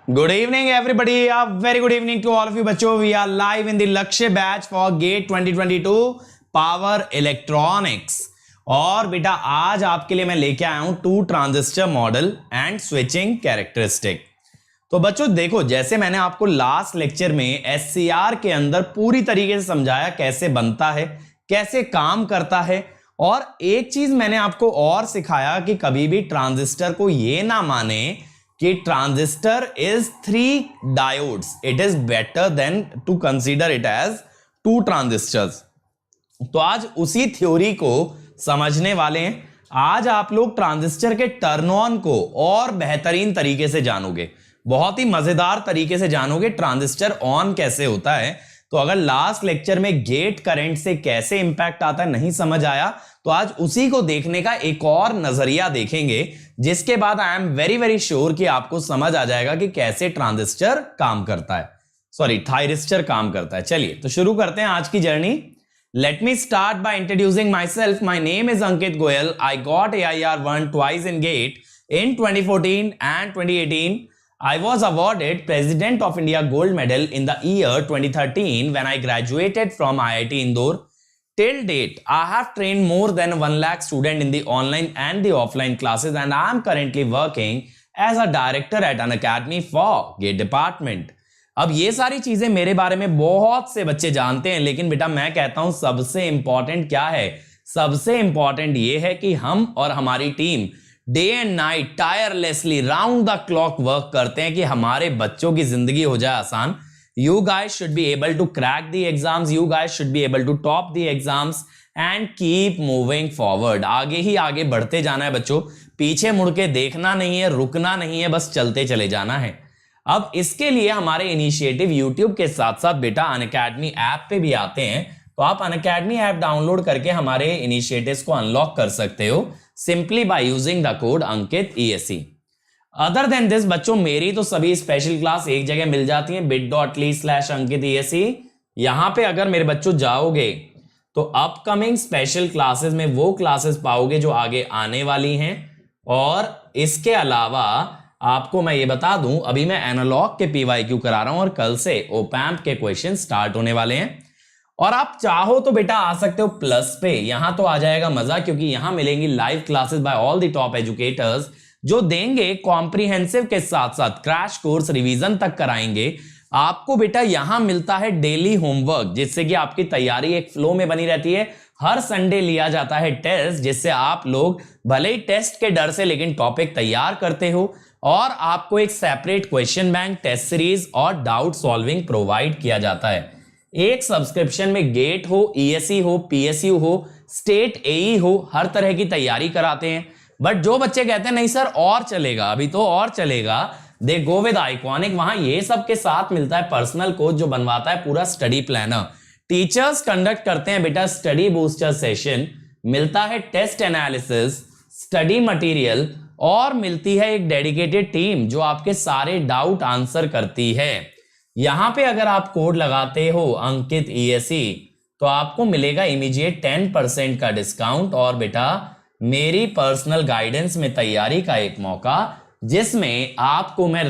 Good evening, everybody. A very good evening to all of you, बच्चों. We are live in the Lakshya batch for GATE 2022 Power Electronics. और बेटा आज आपके लिए मैं लेके आया हूं 2 transistor model and switching characteristic. तो बच्चों देखो, जैसे मैंने आपको लास्ट लेक्चर में SCR के अंदर पूरी तरीके से समझाया कैसे बनता है, कैसे काम करता है, और एक चीज मैंने आपको और सिखाया कि कभी भी ट्रांजिस्टर को ये ना माने कि transistor is 3 diodes. It is better than to consider it as 2 transistors. तो आज उसी थ्योरी को समझने वाले हैं. आज आप लोग ट्रांजिस्टर के टर्न ऑन को और बेहतरीन तरीके से जानोगे, बहुत ही मजेदार तरीके से जानोगे ट्रांजिस्टर ऑन कैसे होता है. तो अगर लास्ट लेक्चर में गेट करंट से कैसे इंपैक्ट आता है नहीं समझ आया, तो आज उसी को देखने का एक और नजरिया देखेंगे, जिसके बाद I am very very sure कि आपको समझ आ जाएगा कि कैसे ट्रांजिस्टर काम करता है, सॉरी थायरिस्टर काम करता है. चलिए तो शुरू करते हैं आज की journey. Let me start by introducing my self. My name is Ankit Goyal. I got AIR 1 twice in GATE in 2014 and 2018. I was awarded President of India Gold Medal in the year 2013 when I graduated from IIT Indore. Till date, I have trained more than 1 lakh students in the online and the offline classes, and I am currently working as a director at an academy for GATE department. अब ये सारी चीजें मेरे बारे में बहुत से बच्चे जानते हैं, लेकिन बेटा मैं कहता हूं सबसे इंपॉर्टेंट क्या है? सबसे इंपॉर्टेंट ये है कि हम और हमारी team day and night tirelessly round the clock work करते हैं कि हमारे बच्चों की जिंदगी हो जाए आसान. You guys should be able to crack the exams. You guys should be able to top the exams and keep moving forward. आगे ही आगे बढ़ते जाना है बच्चों, पीछे मुड़ के देखना नहीं है, रुकना नहीं है, बस चलते चले जाना है. अब इसके लिए हमारे इनिशिएटिव YouTube के साथ साथ बेटा अनअकैडमी ऐप पे भी आते हैं. तो आप अनअकैडमी ऐप डाउनलोड करके हमारे इनिशिएटिव्स को अनलॉक कर सकते हो simply by using the code Ankit ESE. Other than this बच्चों, मेरी तो सभी स्पेशल क्लास एक जगह मिल जाती हैं, bit.ly/अंकित ESE. यहां पे अगर मेरे बच्चों जाओगे तो अपकमिंग स्पेशल क्लासेस में वो क्लासेस पाओगे जो आगे आने वाली हैं. और इसके अलावा आपको मैं ये बता दूं, अभी मैं एनालॉग के PYQ करा रहा हूं और कल से ओपैम्प के क्वेश्चन स्टार्ट होने वाले हैं. और आप चाहो तो बेटा आ सकते हो प्लस पे. यहां तो आ जाएगा मजा, क्योंकि यहां मिलेंगी live classes bye all the top educators जो देंगे कॉम्प्रिहेंसिव के साथ साथ क्रैश कोर्स रिवीजन तक कराएंगे. आपको बेटा यहां मिलता है डेली होमवर्क, जिससे कि आपकी तैयारी एक फ्लो में बनी रहती है. हर संडे लिया जाता है टेस्ट, जिससे आप लोग भले ही टेस्ट के डर से लेकिन टॉपिक तैयार करते हो. और आपको एक separate question bank, test series और डाउट सॉल्विंग प्रोवाइड किया जाता है. एक सब्सक्रिप्शन में गेट हो, ESE हो, PSU हो, स्टेट AE हो, हर तरह की तैयारी कराते हैं. बट जो बच्चे कहते हैं नहीं सर और चलेगा, अभी तो और चलेगा, दे गो विद आइकॉनिक. वहां ये सब के साथ मिलता है पर्सनल कोच जो बनवाता है पूरा स्टडी प्लानर. टीचर्स कंडक्ट करते हैं बेटा स्टडी बूस्टर सेशन, मिलता है टेस्ट एनालिसिस, स्टडी मटेरियल, और मिलती है एक डेडिकेटेड टीम जो आपके सारे डाउट आंसर करती है. यहां पे अगर आप कोड लगाते हो अंकित ESE तो आपको मिलेगा इमीडिएट 10% का डिस्काउंट और बेटा मेरी पर्सनल गाइडेंस में तैयारी का एक मौका, जिसमें आपको मैं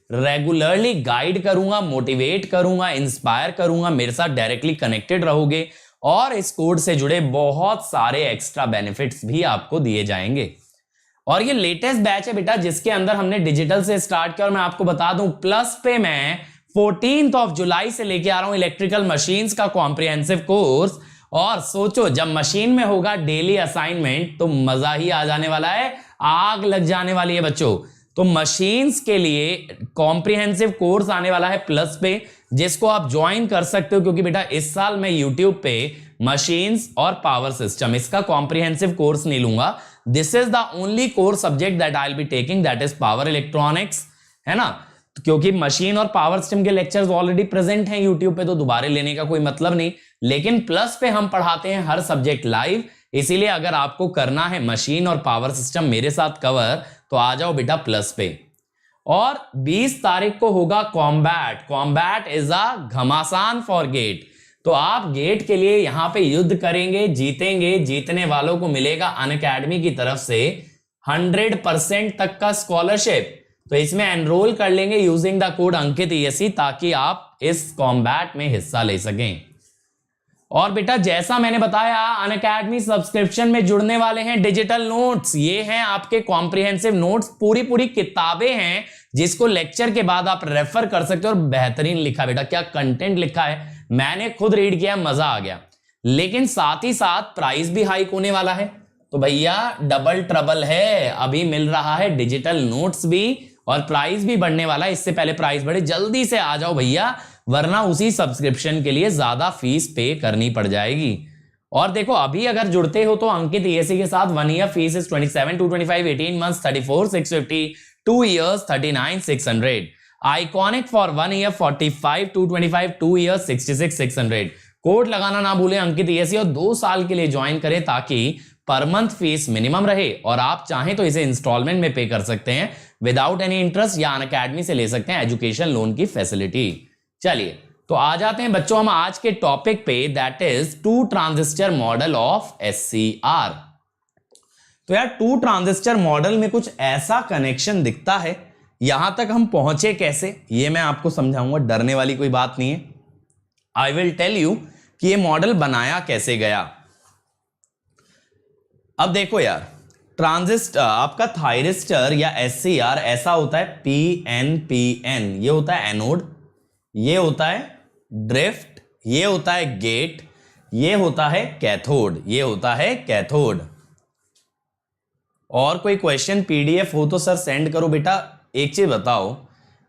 रेगुलरली गाइड करूंगा, मोटिवेट करूंगा, इंस्पायर करूंगा. मेरे साथ डायरेक्टली कनेक्टेड रहोगे और इस कोड से जुड़े बहुत सारे एक्स्ट्रा बेनिफिट्स भी आपको दिए जाएंगे. और ये लेटेस्ट बैच है बेटा जिसके अंदर हमने डिजिटल से स्टार्ट किया. और मैं आपको बता दूं प्लस पे मैं 14 जुलाई से लेके आ रहा हूं इलेक्ट्रिकल मशीन्स का कॉम्प्रिहेंसिव कोर्स. और सोचो जब मशीन में होगा डेली असाइनमेंट तो मजा ही आ जाने वाला है, आग लग जाने वाली है बच्चों. तो मशीन्स के लिए कॉम्प्रिहेंसिव कोर्स आने वाला है प्लस पे, जिसको आप ज्वाइन कर सकते हो. क्योंकि बेटा इस साल मैं यूट्यूब पे मशीन्स और पावर सिस्टम इसका कॉम्प्रिहेंसिव कोर्स नहीं लूंगा. This is the only core subject that I will be taking, that is power electronics, है ना. क्योंकि मशीन और पावर सिस्टम के लेक्चर्स ऑलरेडी प्रेजेंट हैं यूट्यूब पे, तो दोबारा लेने का कोई मतलब नहीं. लेकिन प्लस पे हम पढ़ाते हैं हर सब्जेक्ट लाइव, इसीलिए अगर आपको करना है मशीन और पावर सिस्टम मेरे साथ कवर तो आ जाओ बेटा प्लस पे. और 20 तारीख को होगा कॉम्बैट इज अ घमासान फॉर गेट. तो आप गेट के लिए यहां पे युद्ध करेंगे, जीतेंगे. जीतने वालों को मिलेगा अनअकैडमी की तरफ से 100% तक का स्कॉलरशिप. तो इसमें एनरोल कर लेंगे using the code Ankit ESE ताकि आप इस कॉम्बैट में हिस्सा ले सकें। और बेटा जैसा मैंने बताया अनअकैडमी सब्सक्रिप्शन में जुड़ने वाले हैं डिजिटल नोट्स। ये हैं आपके कॉम्प्रिहेंसिव नोट्स, पूरी किताबें हैं जिसको लेक्चर के बाद आप रेफर कर सकते हो। और बेहतरीन लिखा बेटा, क्या कंटेंट लिखा है, मैंने खुद रीड किया, मजा आ गया। लेकिन साथ ही साथ प्राइस भी हाइक होने वाला है, तो भैया डबल ट्रबल है। अभी मिल रहा है डिजिटल नोट्स भी और प्राइस भी बढ़ने वाला है। इससे पहले प्राइस बढ़े, जल्दी से आ जाओ भैया, वरना उसी सब्सक्रिप्शन के लिए ज्यादा फीस पे करनी पड़ जाएगी। और देखो अभी अगर जुड़ते हो तो अंकित ESE के साथ 1 year fees is 27,225, 18 months 34,650, 2 years 39,600, iconic for 1 year 45,225, 2 years 66,600। Code लगाना ना भूलें अंकित ESE और 2 साल के लिए ज्वाइन करें ताकि पर मंथ फीस मिनिमम रहे। और आप चाहें तो इसे इंस्टॉलमेंट में पे कर सकते हैं विदाउट एनी इंटरेस्ट, या अनअकैडमी से ले सकते हैं एजुकेशन लोन की फैसिलिटी। चलिए तो आ जाते हैं बच्चों हम आज के टॉपिक पे, that is 2 transistor model of SCR। तो यार 2 ट्रांजिस्टर मॉडल में कुछ ऐसा कनेक्शन दिखता है, यहां तक हम पहुंचे कैसे ये मैं आपको समझाऊंगा, डरने वाली कोई बात नहीं है। आई विल टेल यू कि ये मॉडल बनाया कैसे गया। अब देखो यार, ट्रांजिस्टर आपका थायरिस्टर या SCR ऐसा होता है PNPN, ये होता है एनोड, ये होता है ड्रिफ्ट, ये होता है गेट, ये होता है कैथोड, ये होता है कैथोड। और कोई क्वेश्चन PDF हो तो सर सेंड करो। बेटा एक चीज बताओ,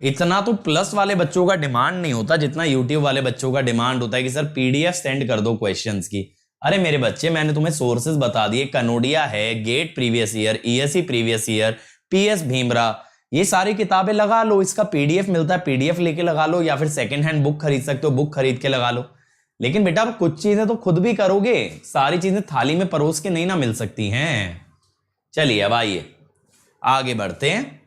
इतना तो प्लस वाले बच्चों का डिमांड नहीं होता जितना यूट्यूब वाले बच्चों का डिमांड होता है कि सर PDF सेंड कर दो क्वेश्चंस की। अरे मेरे बच्चे, मैंने तुम्हें सोर्सेज बता दिए, कनोडिया है, GATE previous year, ESE previous year, PS Bimbhra, ये सारी किताबें लगा लो। इसका PDF मिलता है, PDF लेके लगा लो, या फिर सेकंड हैंड बुक खरीद सकते हो, बुक खरीद के लगा लो। लेकिन बेटा अब कुछ चीजें तो खुद भी करोगे, सारी चीजें थाली में परोस के नहीं ना मिल सकती हैं। चलिए अब आइए आगे बढ़ते हैं।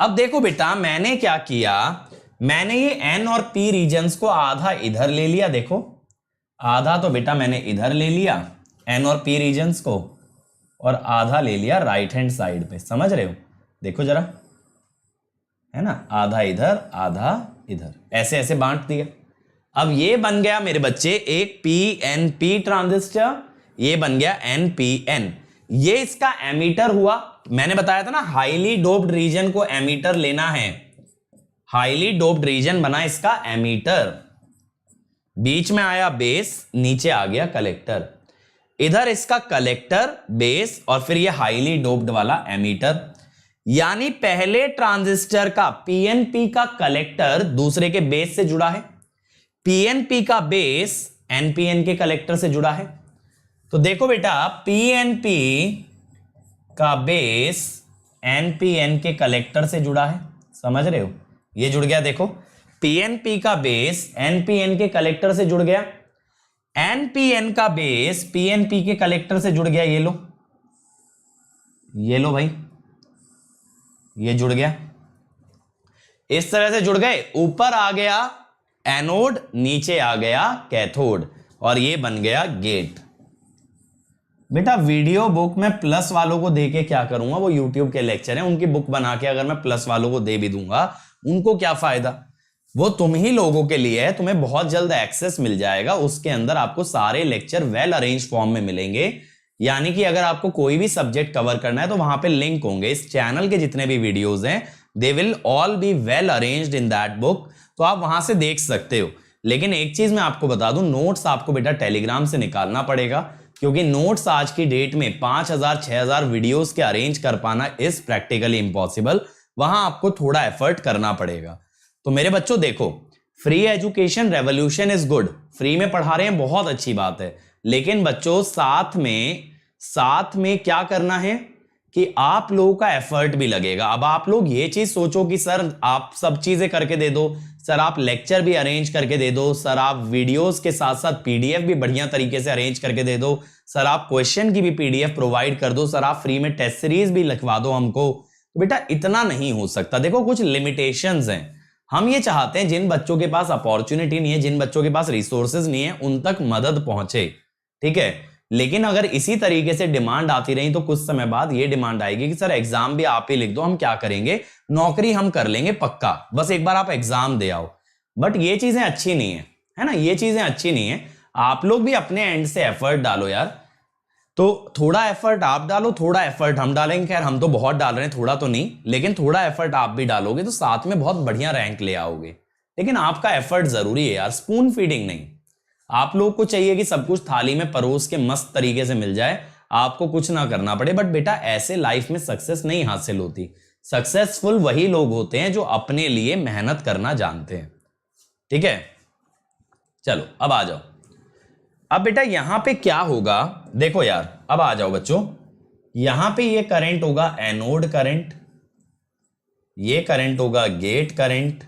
अब देखो बेटा मैंने क्या किया, मैंने ये N और P रीजन्स को आधा इधर ले लिया, देखो आधा तो बेटा मैंने इधर ले लिया N और P रीजन्स को, और आधा ले लिया राइट हैंड साइड पे, समझ रहे हो, देखो जरा, है ना, आधा इधर आधा इधर, ऐसे ऐसे बांट दिया। अब ये बन गया मेरे बच्चे एक PNP ट्रांजिस्टर, ये बन गया NPN, ये इसका एमीटर हुआ। मैंने बताया था ना हाईली डोप्ड रीजन को एमीटर लेना है, हाईली डोप्ड रीजन बना इसका एमीटर, बीच में आया बेस, नीचे आ गया कलेक्टर, इधर इसका कलेक्टर बेस और फिर ये हाईली डोप्ड वाला एमीटर। यानी पहले ट्रांजिस्टर का PNP का कलेक्टर दूसरे के बेस से जुड़ा है, PNP का बेस NPN के कलेक्टर से जुड़ा है। तो देखो बेटा PNP का बेस NPN के कलेक्टर से जुड़ा है, समझ रहे हो, ये जुड़ गया। देखो PNP का बेस NPN के कलेक्टर से जुड़ गया, NPN का बेस PNP के कलेक्टर से जुड़ गया, ये लो भाई, ये जुड़ गया, इस तरह से जुड़ गए। ऊपर आ गया एनोड, नीचे आ गया कैथोड, और ये बन गया गेट। बेटा वीडियो बुक में प्लस वालों को दे के क्या करूंगा, वो यूट्यूब के लेक्चर हैं, उनकी बुक बना के अगर मैं प्लस वालों को दे भी दूंगा उनको क्या फायदा, वो तुम ही लोगों के लिए है, तुम्हें बहुत जल्द एक्सेस मिल जाएगा, उसके अंदर आपको सारे लेक्चर वेल अरेंज फॉर्म में मिलेंगे। यानी कि अगर आपको कोई भी सब्जेक्ट कवर करना है तो वहां पे लिंक होंगे, इस चैनल के जितने भी वीडियोस हैं they will all be well arranged in that book, तो आप वहां से देख सकते हो। लेकिन एक चीज मैं आपको बता दूं, नोट्स आपको बेटा टेलीग्राम से निकालना पड़ेगा, क्योंकि नोट्स आज की डेट में 5000 6000 वीडियोस के अरेंज कर पाना इज प्रैक्टिकली इम्पॉसिबल, वहां आपको थोड़ा एफर्ट करना पड़ेगा। तो मेरे बच्चों देखो, free education revolution is good, free में पढ़ा रहे हैं बहुत अच्छी बात है, लेकिन बच्चों साथ में क्या करना है कि आप लोगों का एफर्ट भी लगेगा। अब आप लोग ये चीज सोचो कि सर आप सब चीजें करके दे दो, सर आप लेक्चर भी अरेंज करके दे दो, सर आप वीडियोस के साथ साथ PDF भी बढ़िया तरीके से अरेंज करके दे दो, सर आप क्वेश्चन की भी PDF प्रोवाइड कर दो, सर आप फ्री में टेस्ट सीरीज भी लिखवा दो हमको। तो बेटा इतना नहीं हो सकता, देखो कुछ लिमिटेशंस हैं। हम ये चाहते हैं जिन बच्चों के पास अपॉर्चुनिटी नहीं है, जिन बच्चों के पास रिसोर्सेज नहीं है, उन तक मदद पहुंचे, ठीक है। लेकिन अगर इसी तरीके से डिमांड आती रही तो कुछ समय बाद ये डिमांड आएगी कि सर एग्जाम भी आप ही लिख दो, हम क्या करेंगे, नौकरी हम कर लेंगे पक्का, बस एक बार आप एग्जाम दे आओ। बट ये चीजें अच्छी नहीं है ना, ये चीजें अच्छी नहीं है। आप लोग भी अपने एंड से एफर्ट डालो यार। तो थोड़ा एफर्ट आप डालो, थोड़ा एफर्ट हम डालेंगे। खैर हम तो बहुत डाल रहे हैं, थोड़ा तो नहीं, लेकिन थोड़ा एफर्ट आप भी डालोगे तो साथ में बहुत बढ़िया रैंक ले आओगे। लेकिन आपका एफर्ट जरूरी है यार, स्पून फीडिंग नहीं। आप लोग को चाहिए कि सब कुछ थाली में परोस के मस्त तरीके से मिल जाए, आपको कुछ ना करना पड़े। बट बेटा ऐसे लाइफ में सक्सेस नहीं हासिल होती। सक्सेसफुल वही लोग होते हैं जो अपने लिए मेहनत करना जानते हैं। ठीक है, चलो अब आ जाओ। अब बेटा यहां पे क्या होगा, देखो यार, अब आ जाओ बच्चों। यहां पे ये करंट होगा एनोड करंट, ये करंट होगा गेट करंट,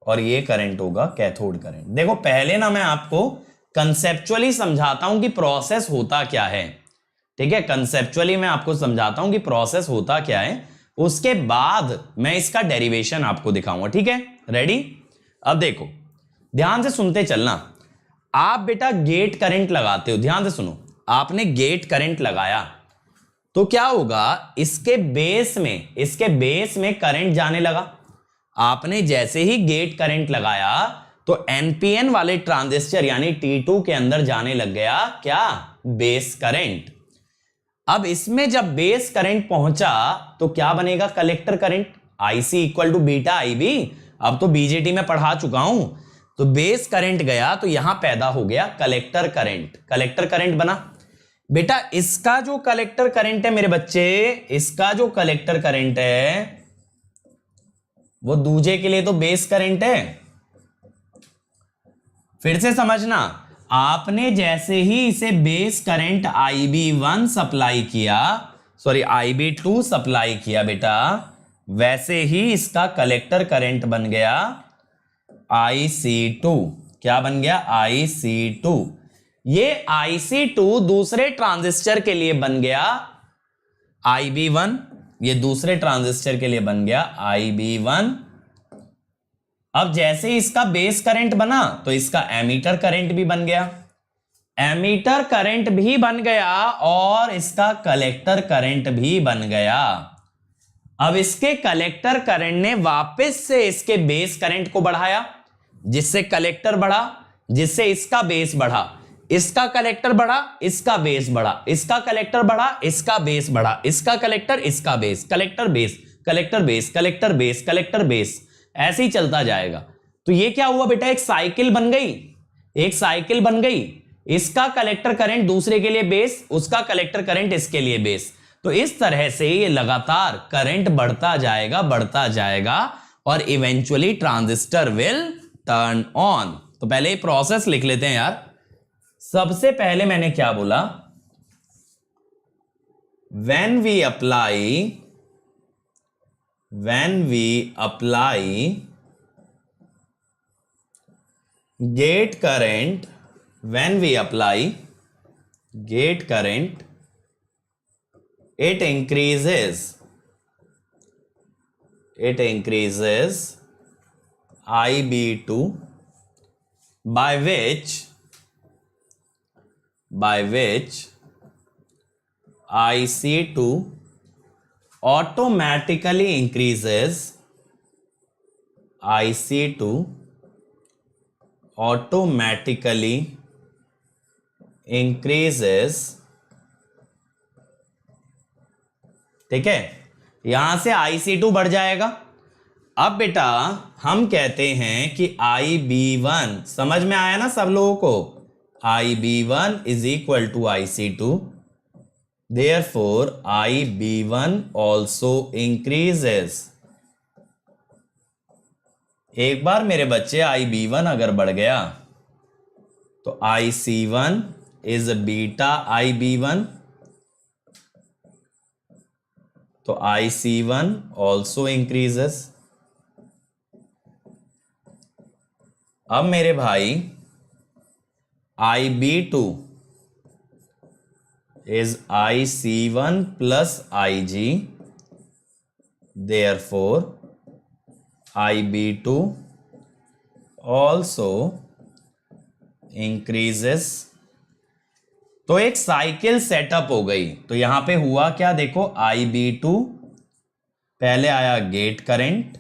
और ये करंट होगा कैथोड करंट। देखो पहले ना मैं आपको कंसेप्चुअली समझाता हूं कि प्रोसेस होता क्या है। ठीक है, कंसेप्चुअली मैं आपको समझाता हूं कि प्रोसेस होता क्या है, उसके बाद मैं इसका डेरिवेशन आपको दिखाऊंगा। ठीक है, रेडी? अब देखो ध्यान से सुनते चलना। आप बेटा गेट करंट लगाते हो, ध्यान से सुनो। आपने गेट करंट लगाया तो क्या होगा, इसके बेस में करंट जाने लगा। आपने जैसे ही गेट करंट लगाया तो एनपीएन वाले ट्रांजिस्टर यानी T2 के अंदर जाने लग गया क्या, बेस करंट। अब इसमें जब बेस करंट पहुंचा तो क्या बनेगा, collector current, IC equal to beta IB. अब तो बीजेटी में पढ़ा चुका हूं। तो बेस करंट गया तो यहां पैदा हो गया कलेक्टर करंट, कलेक्टर करंट बना। बेटा इसका जो कलेक्टर करंट है मेरे बच्चे, इसका जो कलेक्टर करंट है वो दूजे के लिए तो बेस करंट है। फिर से समझना, आपने जैसे ही इसे बेस करंट IB1 सप्लाई किया, सॉरी IB2 सप्लाई किया बेटा, वैसे ही इसका कलेक्टर करंट बन गया IC2। क्या बन गया, IC2। ये IC2 दूसरे ट्रांजिस्टर के लिए बन गया IB1, ये दूसरे ट्रांजिस्टर के लिए बन गया IB1। अब जैसे ही इसका बेस करंट बना तो इसका एमीटर करंट भी बन गया, एमीटर करंट भी बन गया, और इसका कलेक्टर करंट भी बन गया। अब इसके कलेक्टर करंट ने वापस से इसके बेस करंट को बढ़ाया, जिससे कलेक्टर बढ़ा, जिससे इसका बेस बढ़ा। इसका कलेक्टर बढ़ा, इसका बेस बढ़ा, इसका कलेक्टर बढ़ा, इसका बेस बढ़ा, इसका कलेक्टर, इसका base, collector base, collector base, collector base, collector base, ऐसे ही चलता जाएगा। तो ये क्या हुआ बेटा, एक साइकिल बन गई, एक साइकिल बन गई। इसका कलेक्टर करंट दूसरे के लिए बेस, उसका कलेक्टर करंट इसके लिए बेस। तो इस तरह से ये लगातार करंट बढ़ता जाएगा और eventually transistor will turn on. तो पहले प्रोसेस लिख लेते हैं यार। सबसे पहले मैंने क्या बोला, when we apply gate current, it increases IB2 by which IC2 automatically increases, IC2 automatically increases। ठीक है, यहां से IC2 बढ़ जाएगा। अब बेटा हम कहते हैं कि IB1, समझ में आया ना सब लोगों को, IB1 is equal to IC2, therefore IB1 also increases। एक बार मेरे बच्चे IB1 अगर बढ़ गया तो IC1 is बीटा IB1, तो IC1 also increases। अब मेरे भाई IB2 is IC1 plus IG, therefore IB2 also increases। तो एक साइकिल सेटअप हो गई। तो यहां पे हुआ क्या, देखो IB2, पहले आया गेट करंट,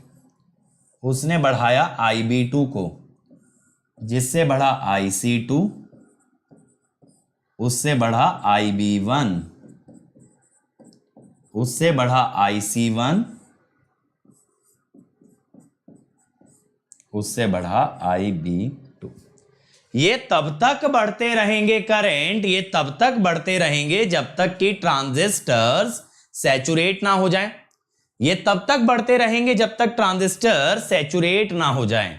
उसने बढ़ाया IB2 को, जिससे बढ़ा IC2, उससे बढ़ा IB1, उससे बढ़ा IC1, उससे बढ़ा IB2। ये तब तक बढ़ते रहेंगे करंट, ये तब तक बढ़ते रहेंगे जब तक कि ट्रांजिस्टर्स सैचुरेट ना हो जाए। ये तब तक बढ़ते रहेंगे जब तक ट्रांजिस्टर सैचुरेट ना हो जाए।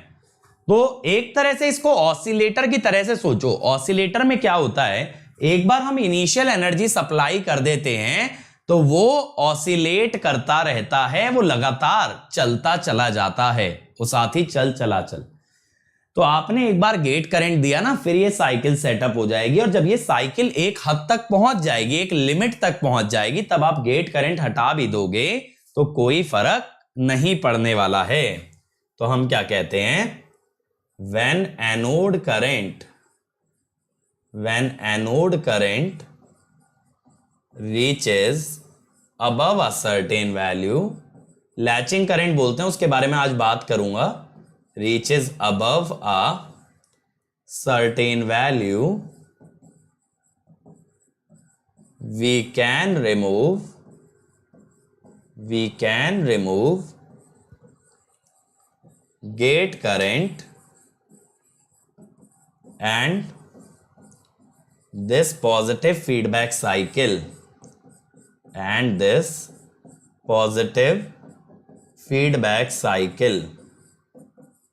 तो एक तरह से इसको ऑसिलेटर की तरह से सोचो। ऑसिलेटर में क्या होता है, एक बार हम इनिशियल एनर्जी सप्लाई कर देते हैं तो वो ऑसिलेट करता रहता है, वो लगातार चलता चला जाता है, वो साथ ही चल चला चल। तो आपने एक बार गेट करंट दिया ना, फिर ये साइकिल सेटअप हो जाएगी, और जब ये साइकिल एक हद तक पहुंच जाएगी, एक लिमिट तक पहुंच जाएगी, तब आप गेट करंट हटा भी दोगे तो कोई फर्क नहीं पड़ने वाला है। तो हम क्या कहते हैं, when anode current reaches above a certain value, latching current बोलते हैं, उसके बारे में आज बात करूंगा, reaches above a certain value, we can remove gate current and this positive feedback cycle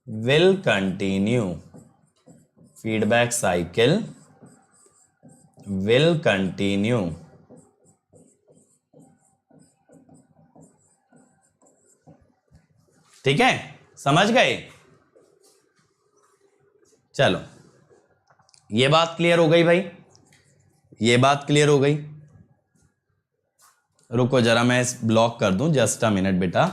will continue. Feedback cycle will continue. ठीक है, समझ गए? चलो, ये बात क्लियर हो गई भाई, ये बात क्लियर हो गई। रुको जरा, मैं इस ब्लॉक कर दूं, जस्ट अ मिनट बेटा।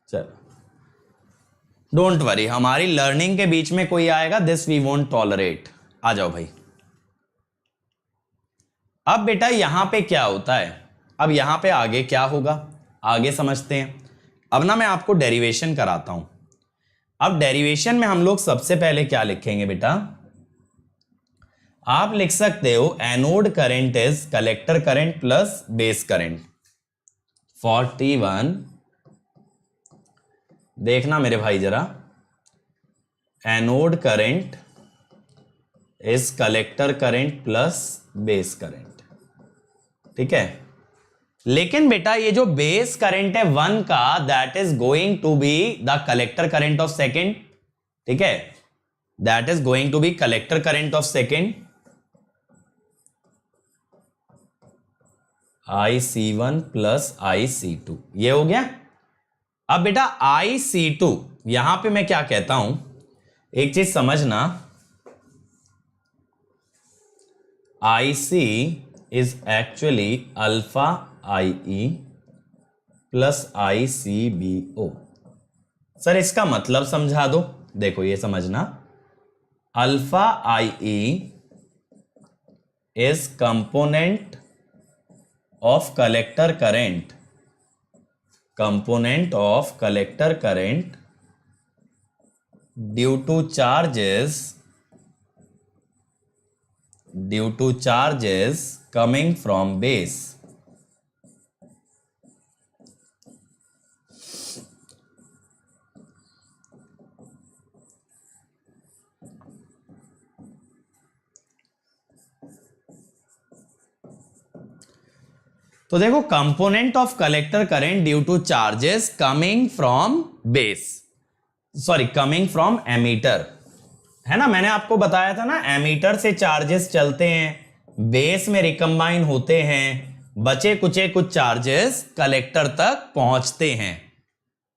चलो, डोंट वरी, हमारी लर्निंग के बीच में कोई आएगा, दिस वी वोंट टॉलरेट। आ जाओ भाई। अब बेटा यहां पे क्या होता है, अब यहां पे आगे क्या होगा, आगे समझते हैं। अब ना मैं आपको डेरिवेशन कराता हूं। अब डेरिवेशन में हम लोग सबसे पहले क्या लिखेंगे बेटा, आप लिख सकते हो anode current is collector current plus base current. 41, देखना मेरे भाई जरा, anode current is collector current plus base current, ठीक है। लेकिन बेटा ये जो बेस करंट है 1 का, that is going to be the collector current of second, ठीक है, that is going to be collector current of second, IC1 plus IC2, ये हो गया। अब बेटा IC2, यहां पे मैं क्या कहता हूं, एक चीज समझना, IC is actually alpha IE plus ICBO। Sir इसका मतलब समझा दो। देखो ये समझना, alpha IE is component of collector current, due to charges coming from base। तो देखो, component of collector current due to charges coming from base, sorry coming from emitter, है ना। मैंने आपको बताया था ना, एमीटर से चार्जेस चलते हैं, बेस में रिकम्बाइन होते हैं, बचे कुचे कुछ चार्जेस कलेक्टर तक पहुंचते हैं।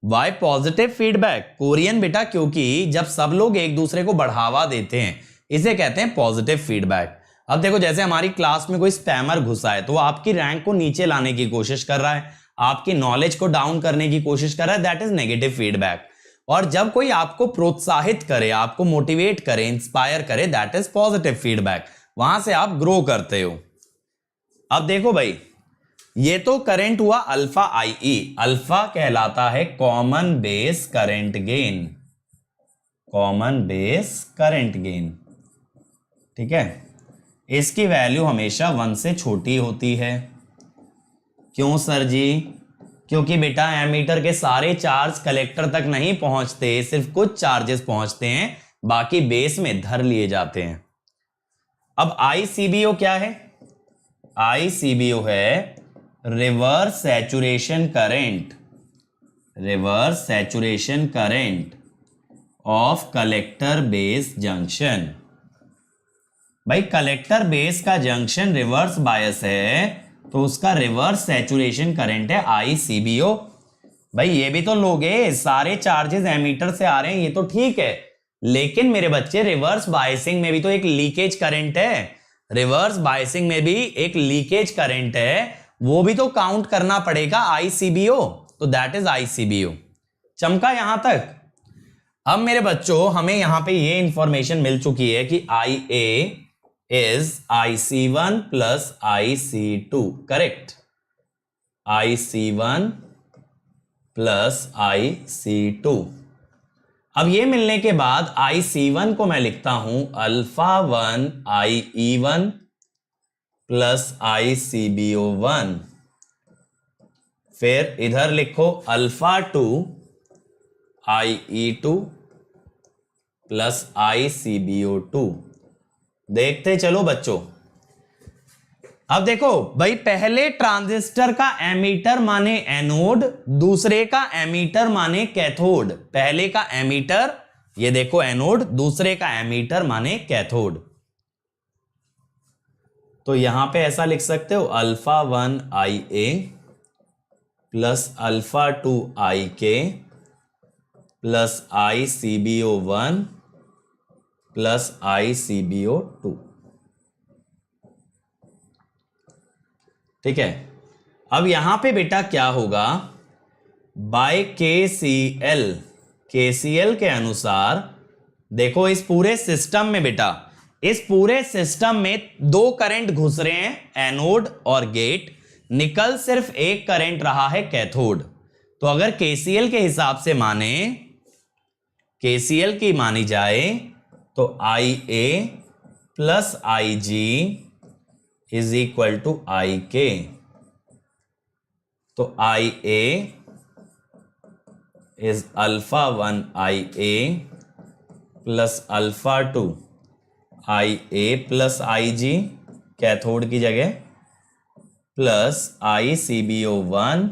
वाई पॉजिटिव फीडबैक, कोरियन बेटा, क्योंकि जब सब लोग एक दूसरे को बढ़ावा देते हैं, इसे कहते हैं पॉजिटिव फीडबैक। अब देखो, जैसे हमारी क्लास में कोई स्पैमर घुसा है, तो वो आपकी रैंक को नीचे लाने की कोशिश कर रहा है, आपकी नॉलेज को डाउन करने की कोशिश कर रहा है, दैट इज नेगेटिव फीडबैक। और जब कोई आपको प्रोत्साहित करे, आपको मोटिवेट करे, इंस्पायर करे, दैट इज पॉजिटिव फीडबैक, वहां से आप ग्रो करते हो। अब देखो भाई, ये तो करंट हुआ अल्फा आई ई। अल्फा कहलाता है common base current gain, common base current gain, ठीक है। इसकी वैल्यू हमेशा 1 से छोटी होती है। क्यों सर जी? क्योंकि बेटा एमीटर के सारे चार्ज कलेक्टर तक नहीं पहुंचते, सिर्फ कुछ चार्जेस पहुंचते हैं, बाकी बेस में धर लिए जाते हैं। अब ICBO क्या है? ICBO है reverse saturation current, reverse saturation current of collector base junction. भाई कलेक्टर बेस का जंक्शन रिवर्स बायस है तो उसका रिवर्स सैचुरेशन करंट है ICBO। भाई ये भी तो लोगे, सारे चार्जेस एमीटर से आ रहे हैं, ये तो ठीक है, लेकिन मेरे बच्चे रिवर्स बायसिंग में भी तो एक लीकेज करंट है, रिवर्स बायसिंग में भी एक लीकेज करंट है, वो भी तो काउंट करना पड़ेगा ICBO। तो दैट इज ICBO। चमका यहां तक? अब मेरे बच्चों हमें यहां पे ये इंफॉर्मेशन मिल चुकी है कि IA is IC1 plus IC2, correct? IC1 plus IC2। अब ये मिलने के बाद IC1 को मैं लिखता हूं अल्फा 1 IE1 प्लस ICBO1, फिर इधर लिखो अल्फा 2 IE2 प्लस ICBO2। देखते चलो बच्चों। अब देखो भाई, पहले ट्रांजिस्टर का एमीटर माने एनोड, दूसरे का एमीटर माने कैथोड। पहले का एमीटर, ये देखो एनोड, दूसरे का एमीटर माने कैथोड। तो यहां पे ऐसा लिख सकते हो alpha 1 IA plus alpha 2 IK plus ICBO1 plus ICBO2, ठीक है। अब यहां पे बेटा क्या होगा, बाय KCL, KCL के अनुसार देखो इस पूरे सिस्टम में बेटा, इस पूरे सिस्टम में दो करंट घुस रहे हैं, एनोड और गेट, निकल सिर्फ एक करंट रहा है कैथोड। तो अगर KCL के हिसाब से माने, KCL की मानी जाए तो IA plus IG is equal to IK। तो IA is alpha 1 IA plus alpha 2 IA plus IG cathode की जगह, प्लस ICBO1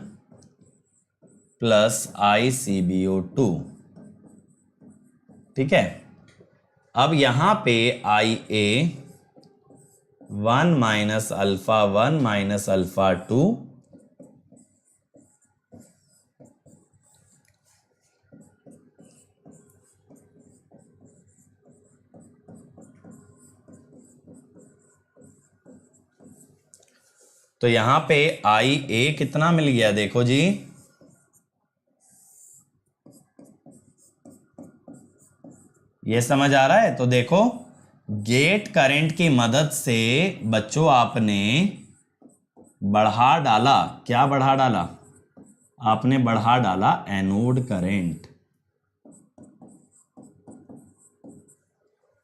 प्लस ICBO2, ठीक है। अब यहां पे IA 1 minus alpha 1 minus alpha 2, तो यहां पे IA कितना मिल गया देखो जी, ये समझ आ रहा है? तो देखो गेट करंट की मदद से बच्चों आपने बढ़ा डाला, क्या बढ़ा डाला? आपने बढ़ा डाला एनोड करंट,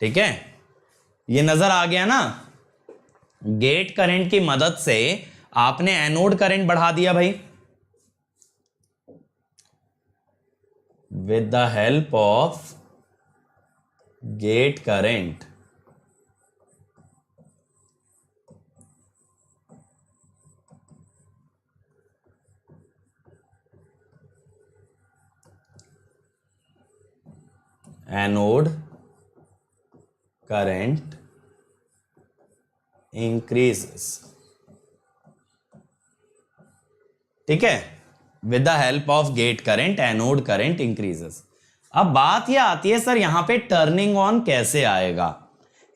ठीक है। ये नजर आ गया ना, गेट करंट की मदद से आपने एनोड करंट बढ़ा दिया भाई, with the help of gate current. Anode current increases, ठीक है, with the help of gate current anode current increases. अब बात यह आती है सर यहां पे टर्निंग ऑन कैसे आएगा,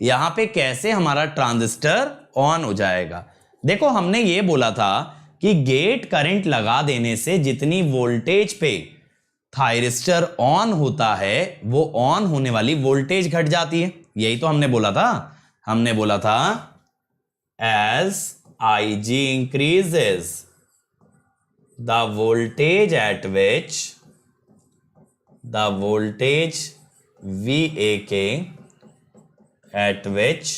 यहां पे कैसे हमारा ट्रांजिस्टर ऑन हो जाएगा। देखो हमने ये बोला था कि गेट करंट लगा देने से जितनी वोल्टेज पे थायरिस्टर ऑन होता है वो ऑन होने वाली वोल्टेज घट जाती है। यही तो हमने बोला था, as Ig increases the voltage at which VAK at which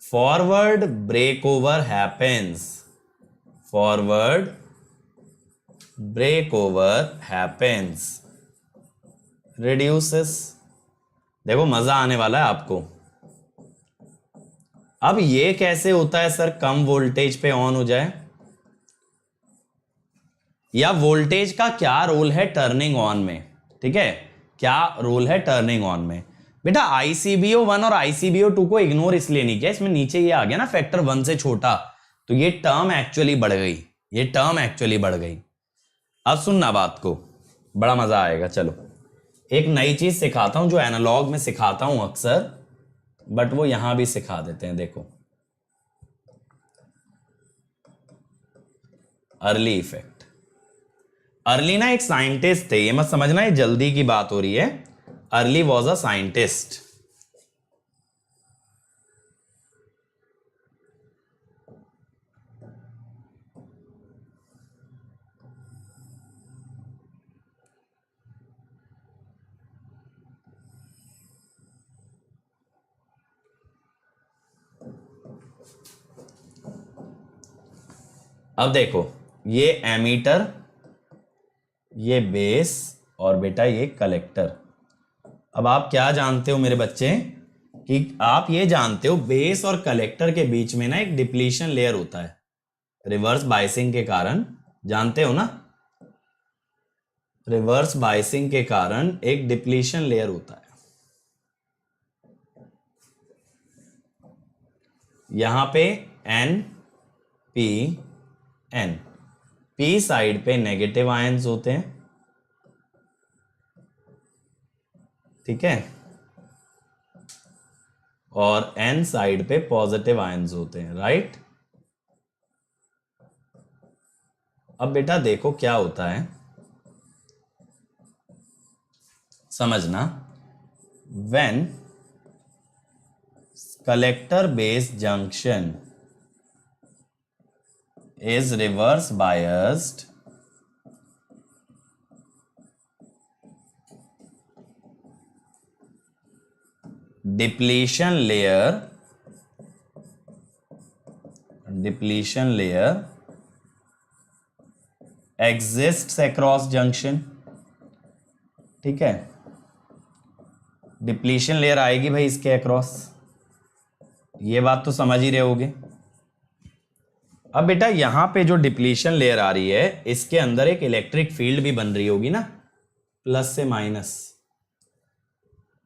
forward breakover happens, reduces। देखो मजा आने वाला है आपको। अब ये कैसे होता है सर, कम वोल्टेज पे ऑन हो जाए, या वोल्टेज का क्या रोल है टर्निंग ऑन में? ठीक है, क्या रोल है टर्निंग ऑन में? बेटा ICBO 1 और ICBO 2 को इग्नोर इसलिए नहीं किया, इसमें नीचे ये आ गया ना फैक्टर 1 से छोटा, तो ये टर्म एक्चुअली बढ़ गई। अब सुनना बात को, बड़ा मजा आएगा। चलो एक नई चीज सिखाता हूं जो एनालॉग में सिखाता हूं अक्सर, बट वो यहां भी सिखा देते हैं। देखो अर्ली इफेक्ट। अर्ली ना एक साइंटिस्ट थे, ये मत समझना ये जल्दी की बात हो रही है। Early was a scientist. अब देखो ये एमीटर, ये बेस और बेटा ये कलेक्टर। अब आप क्या जानते हो मेरे बच्चे कि आप ये जानते हो बेस और कलेक्टर के बीच में ना एक डिप्लीशन लेयर होता है रिवर्स बायसिंग के कारण, जानते हो ना? रिवर्स बायसिंग के कारण एक डिप्लीशन लेयर होता है। यहां पे N P साइड पे नेगेटिव आयंस होते हैं, ठीक है, और N साइड पे पॉजिटिव आयंस होते हैं, राइट। अब बेटा देखो क्या होता है, समझना। When collector base junction is reverse biased, depletion layer exists across junction, ठीक है। डिप्लीशन लेयर आएगी भाई इसके अक्रॉस, ये बात तो समझ ही रहे होगे। अब बेटा यहां पे जो डिप्लीशन लेयर आ रही है इसके अंदर एक इलेक्ट्रिक फील्ड भी बन रही होगी ना, प्लस से माइनस।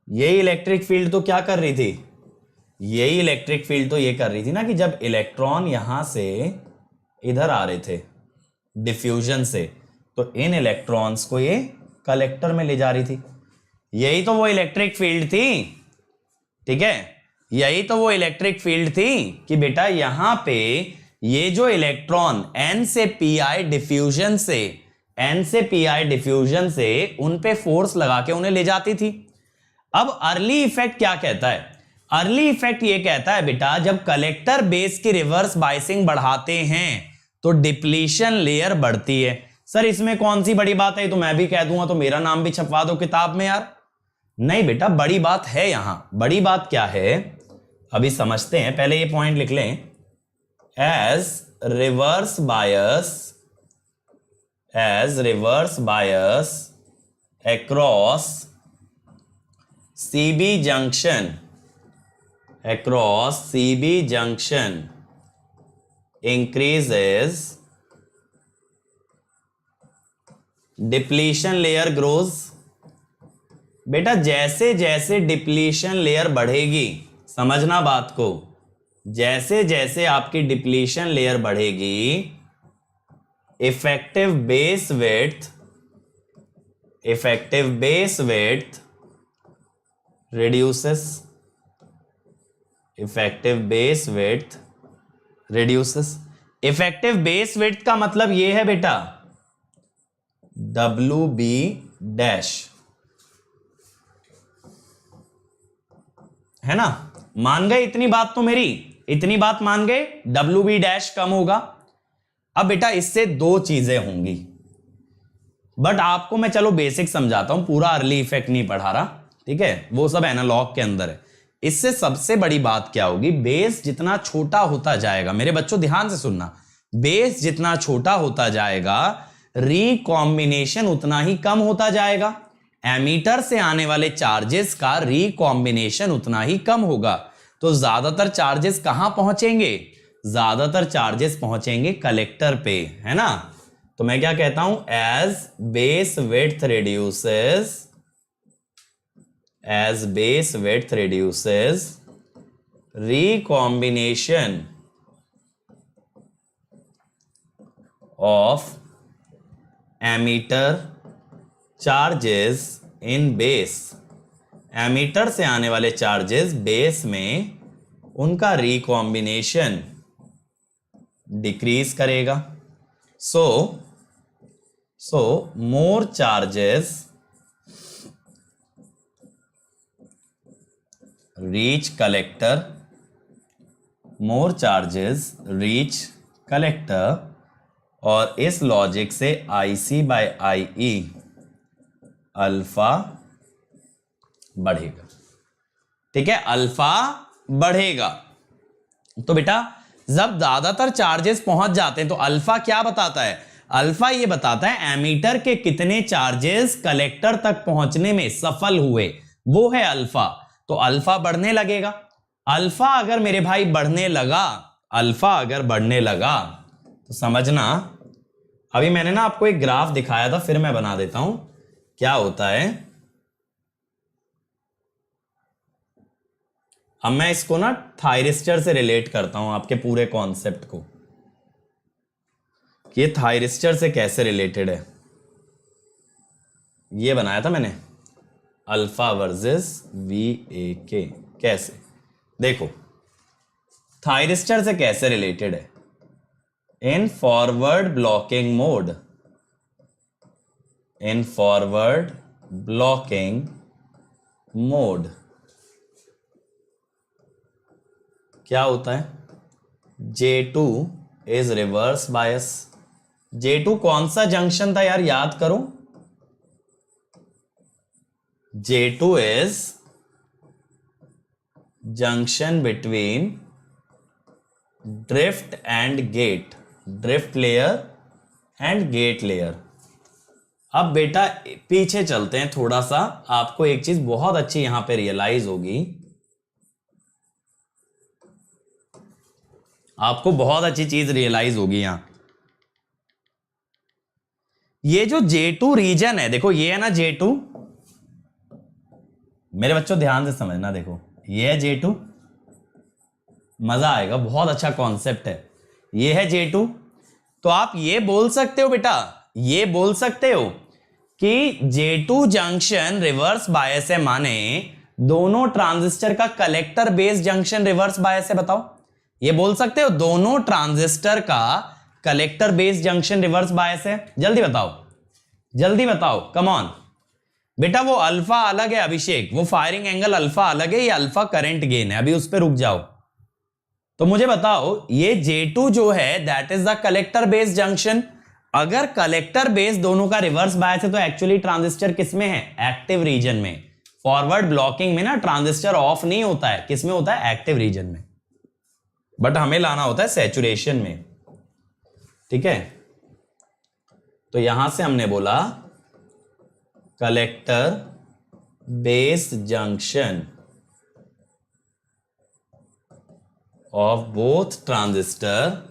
यही इलेक्ट्रिक फील्ड तो क्या कर रही थी, यही इलेक्ट्रिक फील्ड तो ये कर रही थी ना कि जब इलेक्ट्रॉन यहां से इधर आ रहे थे डिफ्यूजन से, तो इन इलेक्ट्रॉन्स को ये कलेक्टर में ले जा रही थी। यही तो वो इलेक्ट्रिक फील्ड थी, ठीक है, यही तो वो इलेक्ट्रिक फील्ड थी कि बेटा यहां पे ये जो इलेक्ट्रॉन N से Pi डिफ्यूजन से उन पे फोर्स लगा के उन्हें ले जाती थी। अब अर्ली इफेक्ट क्या कहता है? अर्ली इफेक्ट ये कहता है बेटा जब कलेक्टर बेस की रिवर्स बायसिंग बढ़ाते हैं तो डिप्लीशन लेयर बढ़ती है। सर इसमें कौन सी बड़ी बात है, तो मैं भी कह दूंगा तो मेरा नाम भी छपवा दो किताब में यार। नहीं बेटा बड़ी बात है यहां। बड़ी बात क्या है अभी समझते हैं, पहले ये पॉइंट लिख लें। as reverse bias across CB junction increases, depletion layer grows। बेटा जैसे जैसे डिप्लीशन लेयर बढ़ेगी, समझना बात को, जैसे जैसे आपकी डिप्लीशन लेयर बढ़ेगी effective base width reduces, effective base width का मतलब यह है बेटा डब्ल्यू बी डैश, है ना। मान गए इतनी बात तो मेरी, इतनी बात मान गए, डब्ल्यू बी डैश कम होगा। अब बेटा इससे दो चीजें होंगी, बट आपको मैं चलो बेसिक समझाता हूं, पूरा अर्ली इफेक्ट नहीं पढ़ा रहा, ठीक है, वो सब एनालॉग के अंदर है। इससे सबसे बड़ी बात क्या होगी, बेस जितना छोटा होता जाएगा, मेरे बच्चों ध्यान से सुनना, बेस जितना छोटा होता जाएगा रिकॉम्बिनेशन उतना ही कम होता जाएगा। एमीटर से आने वाले चार्जेस का रिकॉम्बिनेशन उतना ही कम होगा। तो ज्यादातर चार्जेस कहां पहुंचेंगे, ज्यादातर चार्जेस पहुंचेंगे कलेक्टर पे, है ना। तो मैं क्या कहता हूं, as base width reduces, as base width reduces, recombination of emitter charges in base, emitter से आने वाले चार्जेस बेस में उनका रिकॉम्बिनेशन डिक्रीज करेगा। सो मोर charges reach collector, more charges reach collector, और इस लॉजिक से IC बाय IE अल्फा बढ़ेगा, ठीक है, अल्फा बढ़ेगा। तो बेटा जब ज्यादातर चार्जेस पहुंच जाते हैं तो अल्फा क्या बताता है, अल्फा ये बताता है एमीटर के कितने चार्जेस कलेक्टर तक पहुंचने में सफल हुए, वो है अल्फा। तो अल्फा बढ़ने लगेगा। अल्फा अगर मेरे भाई बढ़ने लगा, अल्फा अगर बढ़ने लगा तो समझना, अभी मैंने ना आपको एक ग्राफ दिखाया था, फिर मैं बना देता हूं क्या होता है। अब मैं इसको ना थायरिस्टर से रिलेट करता हूं आपके पूरे कॉन्सेप्ट को, कि ये थायरिस्टर से कैसे रिलेटेड है। ये बनाया था मैंने अल्फा वर्सेस VAK, कैसे देखो, थायरिस्टर से कैसे रिलेटेड है, in forward blocking mode, in forward blocking mode क्या होता है, J2 is reverse bias. J2 कौन सा जंक्शन था यार, याद करो, J2 is junction between drift and gate, drift layer and gate layer। अब बेटा पीछे चलते हैं थोड़ा सा, आपको एक चीज बहुत अच्छी यहां पे रियलाइज होगी, आपको बहुत अच्छी चीज रियलाइज होगी यहां। ये जो J2 रीजन है, देखो ये है ना J2, मेरे बच्चों ध्यान से समझना, देखो ये है J2, मजा आएगा, बहुत अच्छा कॉन्सेप्ट है। ये है J2, तो आप ये बोल सकते हो बेटा, ये बोल सकते हो कि J2 जंक्शन रिवर्स बायस है, माने दोनों ट्रांजिस्टर का collector base junction reverse bias है। बताओ, ये बोल सकते हो दोनों ट्रांजिस्टर का collector base junction reverse bias है? जल्दी बताओ, जल्दी बताओ, कम ऑन बेटा। वो अल्फा अलग है अभिषेक, वो फायरिंग एंगल अल्फा अलग है, ये अल्फा करंट गेन है, अभी उस पर रुक जाओ। तो मुझे बताओ, ये J2 जो है that is the collector base junction. अगर कलेक्टर बेस दोनों का रिवर्स बायस है तो एक्चुअली ट्रांजिस्टर किस में है, एक्टिव रीजन में। फॉरवर्ड ब्लॉकिंग में ना ट्रांजिस्टर ऑफ नहीं होता है, किस में होता है, एक्टिव रीजन में, बट हमें लाना होता है सैचुरेशन में, ठीक है। तो यहां से हमने बोला collector base junction of both transistor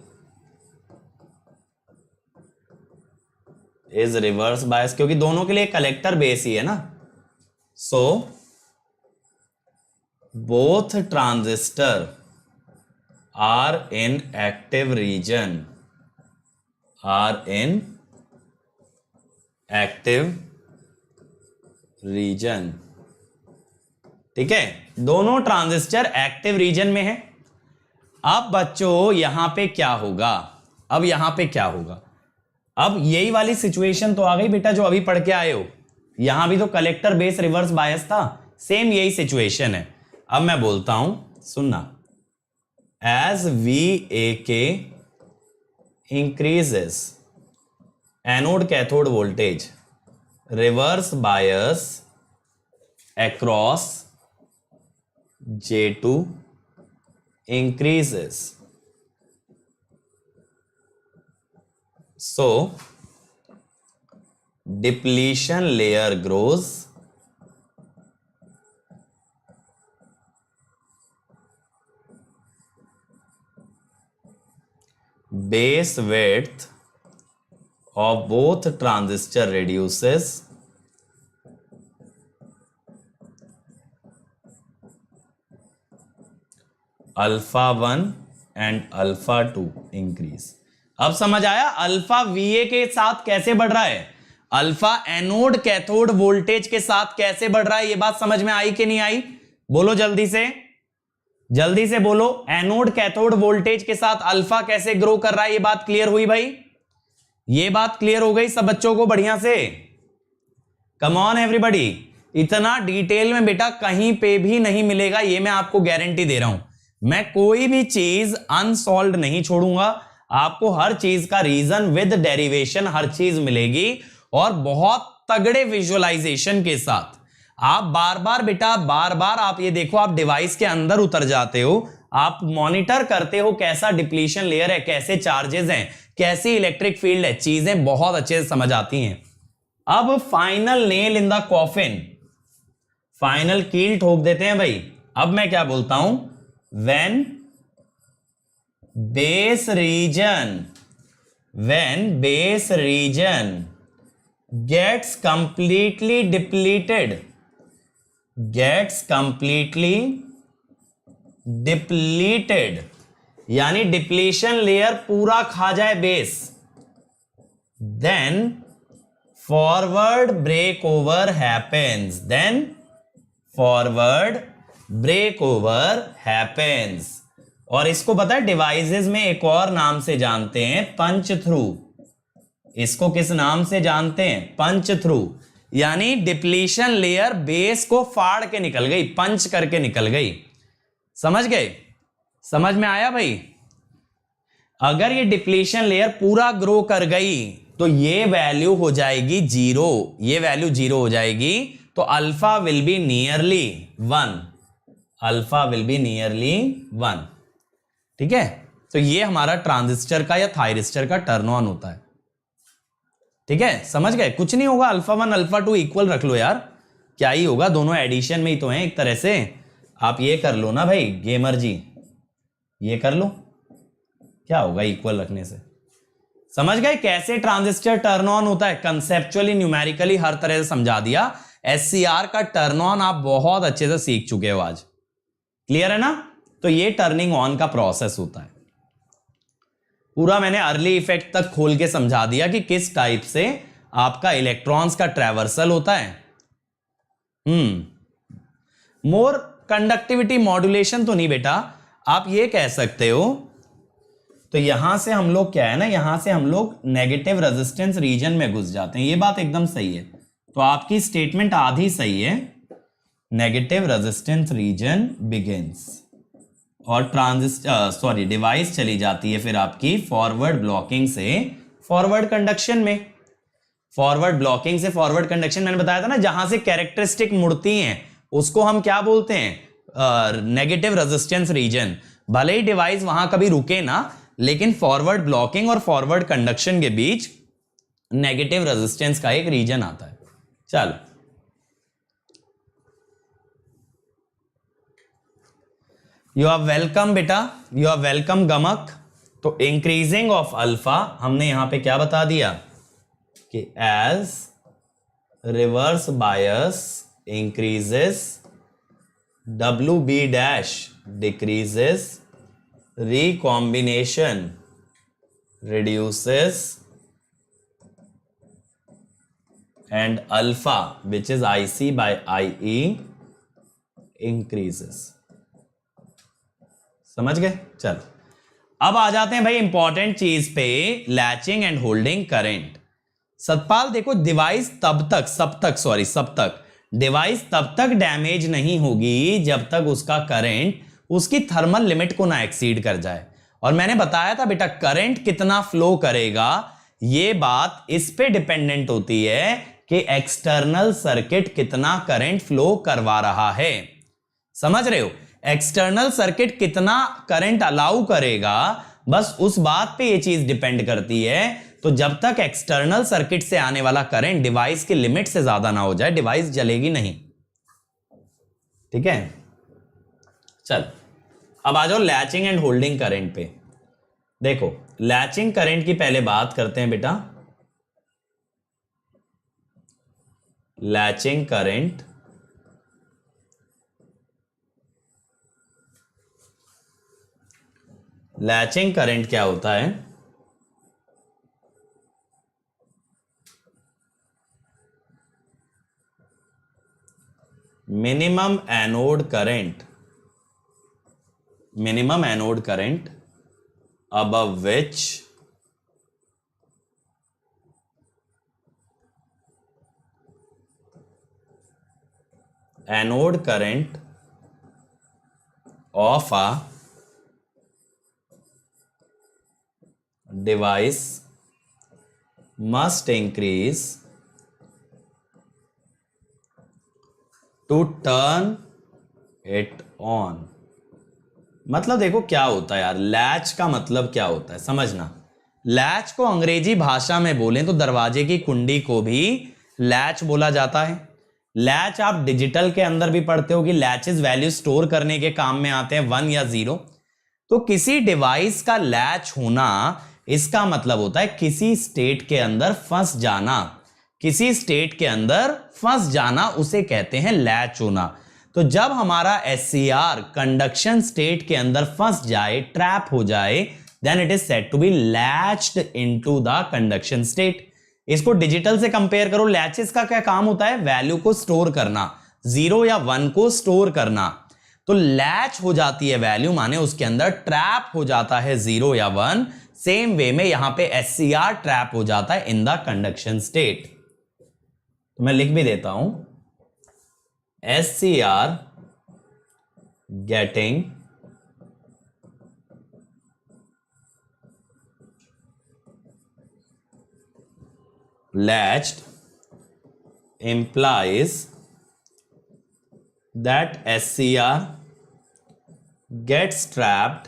is reverse bias, क्योंकि दोनों के लिए कलेक्टर बेस ही है ना। So both transistor are in active region, are in active region, ठीक है, दोनों ट्रांजिस्टर एक्टिव रीजन में है। अब बच्चों यहां पे क्या होगा, अब यहां पे क्या होगा, अब यही वाली सिचुएशन तो आ गई बेटा जो अभी पढ़ के आए हो, यहां भी तो कलेक्टर बेस रिवर्स बायस था, सेम यही सिचुएशन है। अब मैं बोलता हूं, सुनना, as VAK increases anode cathode voltage reverse bias across J2 increases. So depletion layer grows, base width of both transistor reduces, alpha 1 and alpha 2 increase. अब समझ आया अल्फा VA के साथ कैसे बढ़ रहा है, अल्फा एनोड कैथोड वोल्टेज के साथ कैसे बढ़ रहा है। ये बात समझ में आई कि नहीं आई, बोलो जल्दी से, जल्दी से बोलो। एनोड कैथोड वोल्टेज के साथ अल्फा कैसे ग्रो कर रहा है, ये बात क्लियर हुई भाई, ये बात क्लियर हो गई सब बच्चों को बढ़िया से। कम ऑन एवरीबॉडी, इतना डिटेल में बेटा कहीं पे भी नहीं मिलेगा, ये मैं आपको गारंटी दे रहा हूं। मैं कोई भी चीज अनसॉल्व नहीं छोड़ूंगा, आपको हर चीज का रीजन विद डेरिवेशन हर चीज मिलेगी, और बहुत तगड़े विजुअलाइजेशन के साथ। आप बार बार बेटा, बार बार आप ये देखो, आप डिवाइस के अंदर उतर जाते हो, आप मॉनिटर करते हो कैसा डिप्लीशन लेयर है, कैसे चार्जेस हैं, कैसी इलेक्ट्रिक फील्ड है, चीजें बहुत अच्छे से समझ आती हैं। अब final nail in the coffin, final कील ठोक देते हैं भाई। अब मैं क्या बोलता हूं, when base region gets completely depleted, यानी डिप्लीशन लेयर पूरा खा जाए base, then forward breakover happens, और इसको पता है डिवाइसेस में एक और नाम से जानते हैं, पंच थ्रू। इसको किस नाम से जानते हैं, पंच थ्रू। यानी डिप्लीशन लेयर बेस को फाड़ के निकल गई, पंच करके निकल गई। समझ गए, समझ में आया भाई। अगर ये डिप्लीशन लेयर पूरा ग्रो कर गई तो ये वैल्यू हो जाएगी 0, ये वैल्यू 0 हो जाएगी, तो alpha will be nearly 1, alpha will be nearly 1। ठीक है, तो ये हमारा ट्रांजिस्टर का या थायरिस्टर का टर्न ऑन होता है। ठीक है, समझ गए, कुछ नहीं होगा, अल्फा 1 अल्फा 2 इक्वल रख लो यार, क्या ही होगा, दोनों एडिशन में ही तो हैं एक तरह से। आप ये कर लो ना भाई गेमर जी, ये कर लो, क्या होगा इक्वल रखने से। समझ गए कैसे ट्रांजिस्टर टर्न ऑन होता है, कंसेप्चुअली न्यूमेरिकली हर तरह से समझा दिया। SCR का टर्न ऑन आप बहुत अच्छे से सीख चुके हो आज, क्लियर है ना। तो ये टर्निंग ऑन का प्रोसेस होता है, पूरा मैंने अर्ली इफेक्ट तक खोल के समझा दिया कि किस टाइप से आपका इलेक्ट्रॉन्स का ट्रैवर्सल होता है। मोर कंडक्टिविटी मॉड्यूलेशन तो नहीं बेटा, आप ये कह सकते हो। तो यहां से हम लोग क्या है ना, यहां से हम लोग नेगेटिव रेजिस्टेंस रीजन में घुस जाते हैं, ये बात एकदम सही है। तो आपकी स्टेटमेंट आधी सही है, नेगेटिव रेजिस्टेंस रीजन बिगिंस, और डिवाइस चली जाती है फिर आपकी फॉरवर्ड ब्लॉकिंग से फॉरवर्ड कंडक्शन में। फॉरवर्ड ब्लॉकिंग से फॉरवर्ड कंडक्शन मैंने बताया था ना, जहां से कैरेक्टरिस्टिक मुड़ती हैं उसको हम क्या बोलते हैं, नेगेटिव रेजिस्टेंस रीजन। भले ही डिवाइस वहां कभी रुके ना, लेकिन फॉरवर्ड ब्लॉकिंग और फॉरवर्ड कंडक्शन के बीच नेगेटिव रेजिस्टेंस का एक रीजन आता है। चलो, यू आर वेलकम बेटा, यू आर वेलकम गमक। तो इंक्रीजिंग ऑफ अल्फा हमने यहां पे क्या बता दिया कि as reverse bias increases WB dash decreases, recombination reduces, and alpha which is IC by IE increases। समझ गए। चलो अब आ जाते हैं भाई इंपॉर्टेंट चीज पे, latching and holding current. Satpal देखो, डिवाइस सब तक डिवाइस तब तक डैमेज नहीं होगी जब तक उसका करंट उसकी थर्मल लिमिट को ना एक्सीड कर जाए। और मैंने बताया था बेटा करंट कितना फ्लो करेगा, ये बात इस पे डिपेंडेंट होती है कि एक्सटर्नल सर्किट कितना करंट फ्लो करवा रहा है। समझ रहे हो, एक्सटर्नल सर्किट कितना करंट अलाउ करेगा, बस उस बात पे ये चीज डिपेंड करती है। तो जब तक एक्सटर्नल सर्किट से आने वाला करंट डिवाइस की लिमिट से ज्यादा ना हो जाए, डिवाइस जलेगी नहीं। ठीक है, चल अब आ जाओ लैचिंग एंड होल्डिंग करंट पे। देखो लैचिंग करंट की पहले बात करते हैं बेटा। लैचिंग करंट क्या होता है? Minimum anode current above which anode current of a device must increase to turn it on। मतलब देखो क्या होता है यार, लैच का मतलब क्या होता है समझना। लैच को अंग्रेजी भाषा में बोलें तो दरवाजे की कुंडी को भी लैच बोला जाता है। लैच आप डिजिटल के अंदर भी पढ़ते हो कि लैचेस वैल्यू स्टोर करने के काम में आते हैं, 1 या 0। तो किसी डिवाइस का लैच होना, इसका मतलब होता है किसी स्टेट के अंदर फंस जाना। किसी स्टेट के अंदर फंस जाना उसे कहते हैं लैच होना। तो जब हमारा SCR कंडक्शन स्टेट के अंदर फंस जाए, ट्रैप हो जाए, then it is said to be latched into the conduction state. इसको डिजिटल से कंपेयर करो, लैचेस का क्या काम होता है? वैल्यू को स्टोर करना, 0 या 1 को स्टोर करना। तो लैच हो जाती है वैल्यू, माने उसके अंदर ट्रैप हो जाता है 0 या 1। सेम वे में यहां पे SCR ट्रैप हो जाता है इन द कंडक्शन स्टेट। तो मैं लिख भी देता हूं, SCR getting latched implies that SCR gets trapped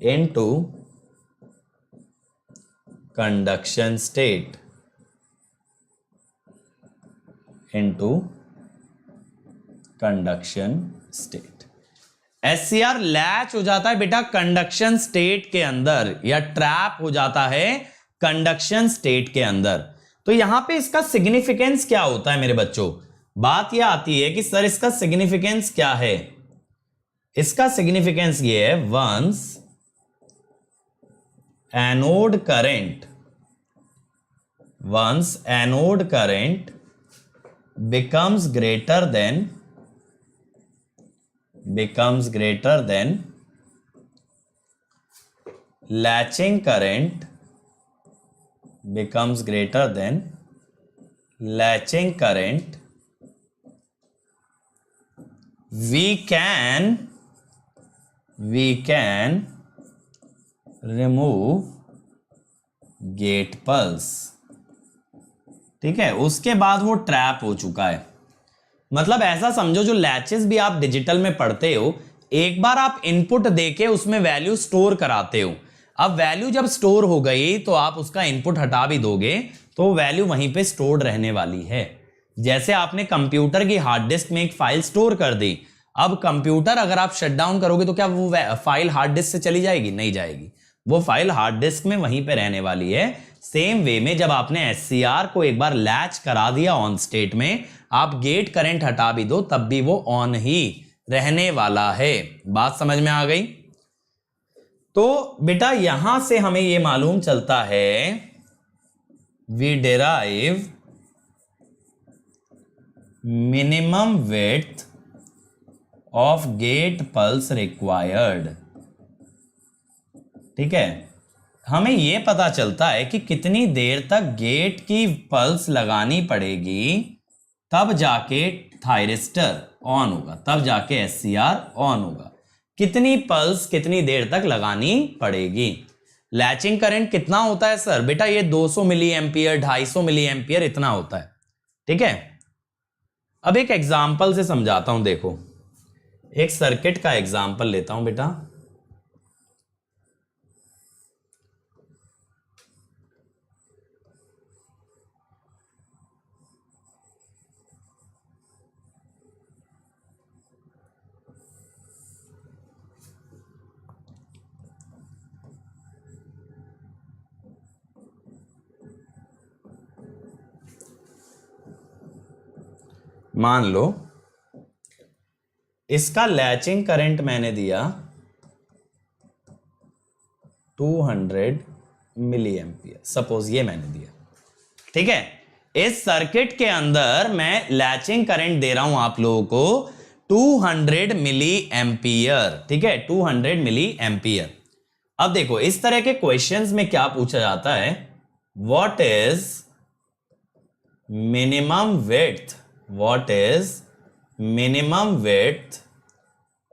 into conduction state, SCR latch हो जाता है बेटा कंडक्शन स्टेट के अंदर, या ट्रैप हो जाता है कंडक्शन स्टेट के अंदर। तो यहां पे इसका सिग्निफिकेंस क्या होता है मेरे बच्चों? बात यह आती है कि सर इसका सिग्निफिकेंस क्या है? इसका सिग्निफिकेंस ये है, once anode current becomes greater than latching current we can remove gate pulse। ठीक है, उसके बाद वो ट्रैप हो चुका है। मतलब ऐसा समझो, जो लैचेस भी आप डिजिटल में पढ़ते हो, एक बार आप इनपुट देके उसमें वैल्यू स्टोर कराते हो। अब वैल्यू जब स्टोर हो गई तो आप उसका इनपुट हटा भी दोगे तो वैल्यू वहीं पे स्टोर्ड रहने वाली है। जैसे आपने कंप्यूटर की हार्ड डिस्क में एक फाइल स्टोर कर दी, अब कंप्यूटर अगर आप शट डाउन करोगे तो क्या वो फाइल हार्ड डिस्क से चली जाएगी? नहीं जाएगी, वो फाइल हार्ड डिस्क में वहीं पे रहने वाली है। सेम वे में जब आपने SCR को एक बार लैच करा दिया ऑन स्टेट में, आप गेट करंट हटा भी दो तब भी वो ऑन ही रहने वाला है। बात समझ में आ गई? तो बेटा यहां से हमें यह मालूम चलता है, we derive minimum width of gate pulse required. ठीक है, हमें यह पता चलता है कि कितनी देर तक गेट की पल्स लगानी पड़ेगी तब जाके थायरिस्टर ऑन होगा, तब जाके एससीआर ऑन होगा। कितनी पल्स कितनी देर तक लगानी पड़ेगी। लैचिंग करंट कितना होता है सर? बेटा ये 200 मिली एम्पियर, 250 मिली एम्पियर इतना होता है। ठीक है, अब एक एग्जाम्पल से समझाता हूं। देखो, एक सर्किट का एग्जाम्पल लेता हूं बेटा। मान लो इसका लैचिंग करंट मैंने दिया 200 मिली एम्पियर, सपोज ये मैंने दिया। ठीक है, इस सर्किट के अंदर मैं लैचिंग करंट दे रहा हूं आप लोगों को 200 मिली एम्पियर। ठीक है, 200 मिली एम्पियर। अब देखो इस तरह के क्वेश्चंस में क्या पूछा जाता है, what is minimum width, what is minimum width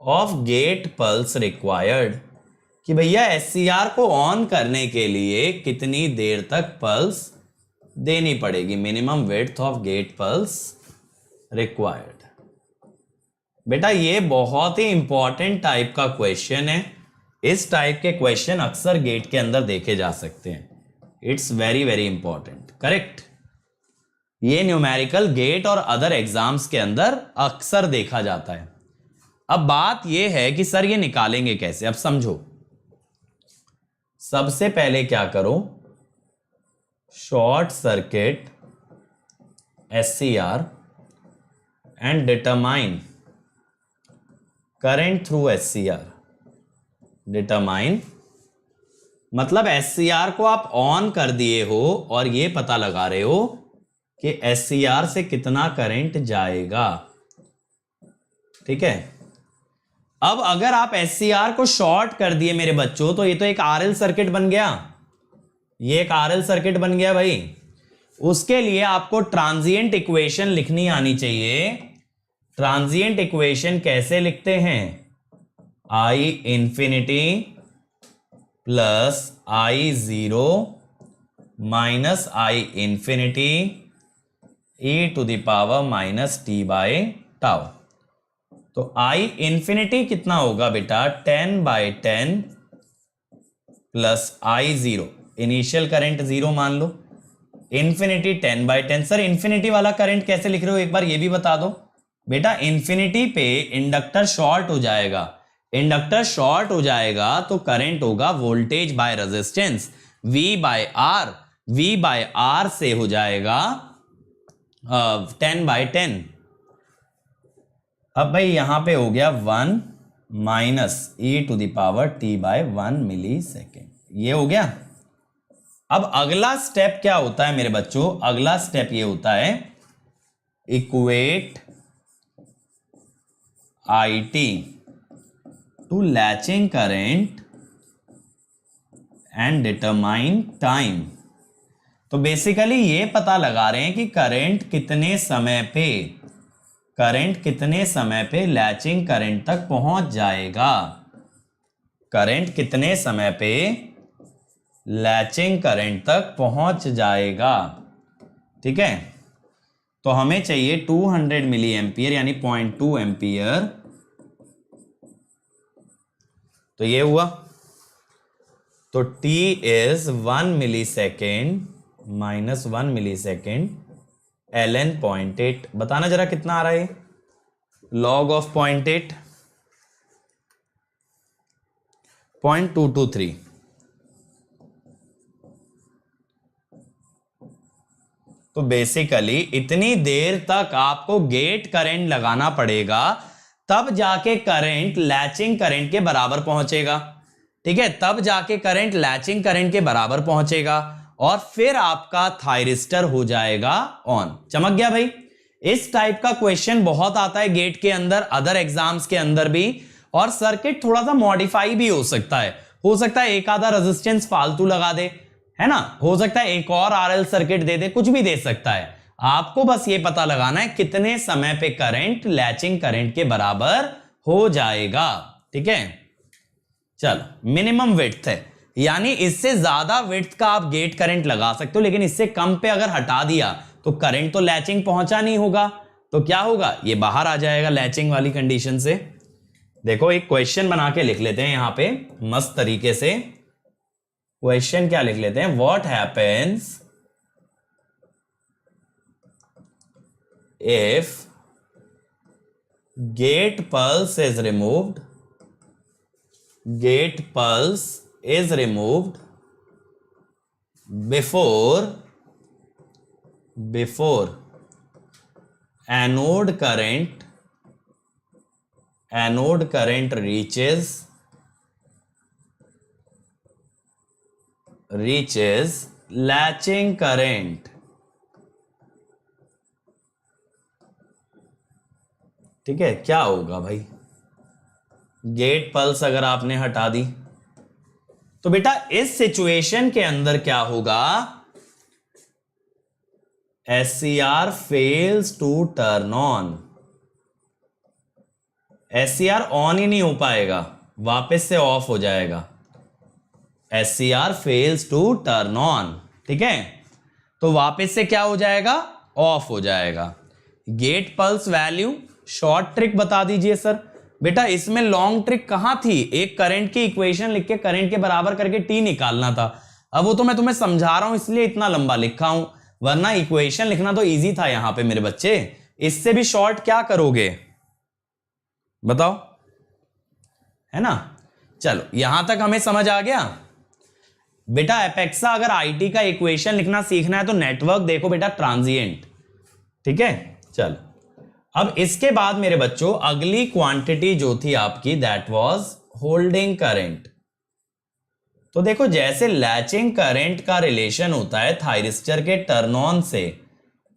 of gate pulse required, कि भैया एससीआर को ऑन करने के लिए कितनी देर तक पल्स देनी पड़ेगी, minimum width of gate pulse required. बेटा ये बहुत ही इंपॉर्टेंट टाइप का क्वेश्चन है। इस टाइप के क्वेश्चन अक्सर गेट के अंदर देखे जा सकते हैं। It's very very important, correct. ये न्यूमेरिकल गेट और अदर एग्जाम्स के अंदर अक्सर देखा जाता है। अब बात यह है कि सर ये निकालेंगे कैसे। अब समझो, सबसे पहले क्या करो, short circuit SCR and determine current through SCR. Determine मतलब एससीआर को आप ऑन कर दिए हो और ये पता लगा रहे हो कि एससीआर से कितना करंट जाएगा। ठीक है, अब अगर आप एससीआर को शॉर्ट कर दिए मेरे बच्चों, तो ये तो एक आरएल सर्किट बन गया, ये एक आरएल सर्किट बन गया भाई। उसके लिए आपको ट्रांजिएंट इक्वेशन लिखनी आनी चाहिए। ट्रांजिएंट इक्वेशन कैसे लिखते हैं, I infinity plus I zero minus I infinity E to the power minus T by tau. तो आई इंफिनिटी कितना होगा बेटा, 10/10 plus I zero, initial current zero मान लो, इंफिनिटी 10/10। सर इंफिनिटी वाला करंट कैसे लिख रहे हो एक बार ये भी बता दो। बेटा इंफिनिटी पे इंडक्टर शॉर्ट हो जाएगा, इंडक्टर शॉर्ट हो जाएगा तो करंट होगा voltage by resistance V/R, V/R से हो जाएगा 10/10। अब भाई यहां पे हो गया 1 minus e to the power t by 1 millisecond, ये हो गया। अब अगला स्टेप क्या होता है मेरे बच्चों, अगला स्टेप ये होता है equate I T to latching current and determine time. तो बेसिकली ये पता लगा रहे हैं कि करंट कितने समय पे लैचिंग करंट तक पहुंच जाएगा, करंट कितने समय पे लैचिंग करंट तक पहुंच जाएगा। ठीक है, तो हमें चाहिए 200 मिली एम्पियर यानी 0.2 एम्पियर। तो ये हुआ, तो t is 1 millisecond minus 1 millisecond ln 0.8। बताना जरा कितना आ रहा है, log ऑफ 0.8 0.223। तो बेसिकली इतनी देर तक आपको गेट करंट लगाना पड़ेगा, तब जाके करंट लैचिंग करंट के बराबर पहुंचेगा। ठीक है, तब जाके करंट लैचिंग करंट के बराबर पहुंचेगा और फिर आपका थायरिस्टर हो जाएगा ऑन। चमक गया भाई। इस टाइप का क्वेश्चन बहुत आता है गेट के अंदर, अदर एग्जाम्स के अंदर भी। और सर्किट थोड़ा सा मॉडिफाई भी हो सकता है एक आधा रेजिस्टेंस फालतू लगा दे, है ना, हो सकता है एक और आरएल सर्किट दे दे, कुछ भी दे सकता है। आपको बस ये पता लगाना है कितने समय पे करंट लैचिंग करंट के बराबर हो जाएगा। ठीक है, चलो मिनिमम विड्थ है, यानी इससे ज्यादा विड्थ का आप गेट करंट लगा सकते हो, लेकिन इससे कम पे अगर हटा दिया तो करंट तो लैचिंग पहुंचा नहीं होगा, तो क्या होगा, ये बाहर आ जाएगा लैचिंग वाली कंडीशन से। देखो एक क्वेश्चन बना के लिख लेते हैं यहां पे मस्त तरीके से। क्वेश्चन क्या लिख लेते हैं, what happens if gate pulse is removed, gate pulse is removed before anode current reaches latching current। ठीक है, क्या होगा भाई, गेट पल्स अगर आपने हटा दी तो बेटा इस सिचुएशन के अंदर क्या होगा, SCR fails to turn on, SCR on ही नहीं हो पाएगा, वापस से ऑफ हो जाएगा। SCR fails to turn on, ठीक है, तो वापस से क्या हो जाएगा, ऑफ हो जाएगा। Gate pulse value, short trick बता दीजिए सर। बेटा इसमें लॉन्ग ट्रिक कहां थी, एक करंट की इक्वेशन लिख के करंट के बराबर करके टी निकालना था। अब वो तो मैं तुम्हें समझा रहा हूं इसलिए इतना लंबा लिखा हूं, वरना इक्वेशन लिखना तो इजी था यहां पे मेरे बच्चे। इससे भी शॉर्ट क्या करोगे बताओ, है ना। चलो यहां तक हमें समझ आ गया। बेटा एपेक्सा अगर आईटी का इक्वेशन लिखना सीखना है तो नेटवर्क देखो बेटा ट्रांजिएंट, ठीक है। चलो अब इसके बाद मेरे बच्चों अगली क्वांटिटी जो थी आपकी दैट वाज होल्डिंग करंट। तो देखो जैसे लैचिंग करंट का रिलेशन होता है थायरिस्टर के टर्न ऑन से,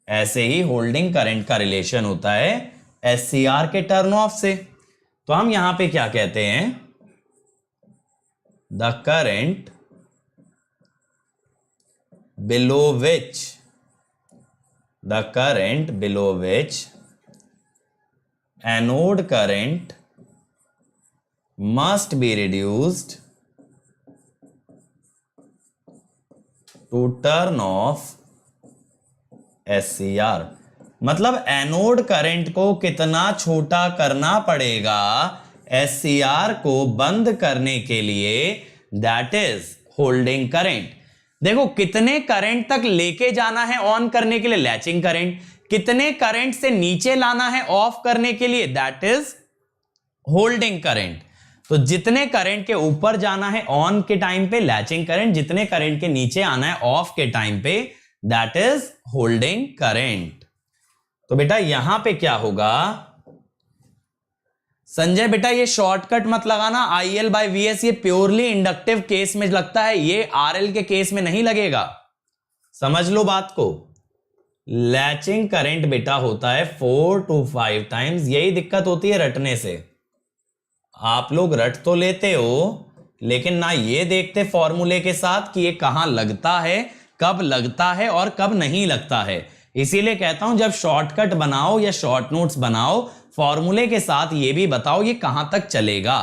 ऐसे ही होल्डिंग करंट का रिलेशन होता है एससीआर के टर्न ऑफ से। तो हम यहां पे क्या कहते हैं, the current below which anode current must be reduced to turn off SCR। मतलब एनोड करंट को कितना छोटा करना पड़ेगा SCR को बंद करने के लिए, दैट इज होल्डिंग करंट। देखो कितने करंट तक लेके जाना है ऑन करने के लिए लैचिंग करंट, कितने करंट से नीचे लाना है ऑफ करने के लिए दैट इज होल्डिंग करंट। तो जितने करंट के ऊपर जाना है ऑन के टाइम पे लैचिंग करंट, जितने करंट के नीचे आना है ऑफ के टाइम पे दैट इज होल्डिंग करंट। तो बेटा यहां पे क्या होगा संजय, बेटा ये शॉर्टकट मत लगाना, IL/VS ये प्योरली इंडक्टिव केस में लगता है, ये RL के केस में नहीं लगेगा, समझ लो बात को। लैचिंग करंट बेटा होता है 4 to 5 टाइम्स, यही दिक्कत होती है रटने से। आप लोग रट तो लेते हो लेकिन ना ये देखते फॉर्मूले के साथ कि ये कहां लगता है, कब लगता है और कब नहीं लगता है। इसीलिए कहता हूं जब शॉर्टकट बनाओ या शॉर्ट नोट्स बनाओ, फॉर्मूले के साथ ये भी बताओ ये कहां तक चलेगा,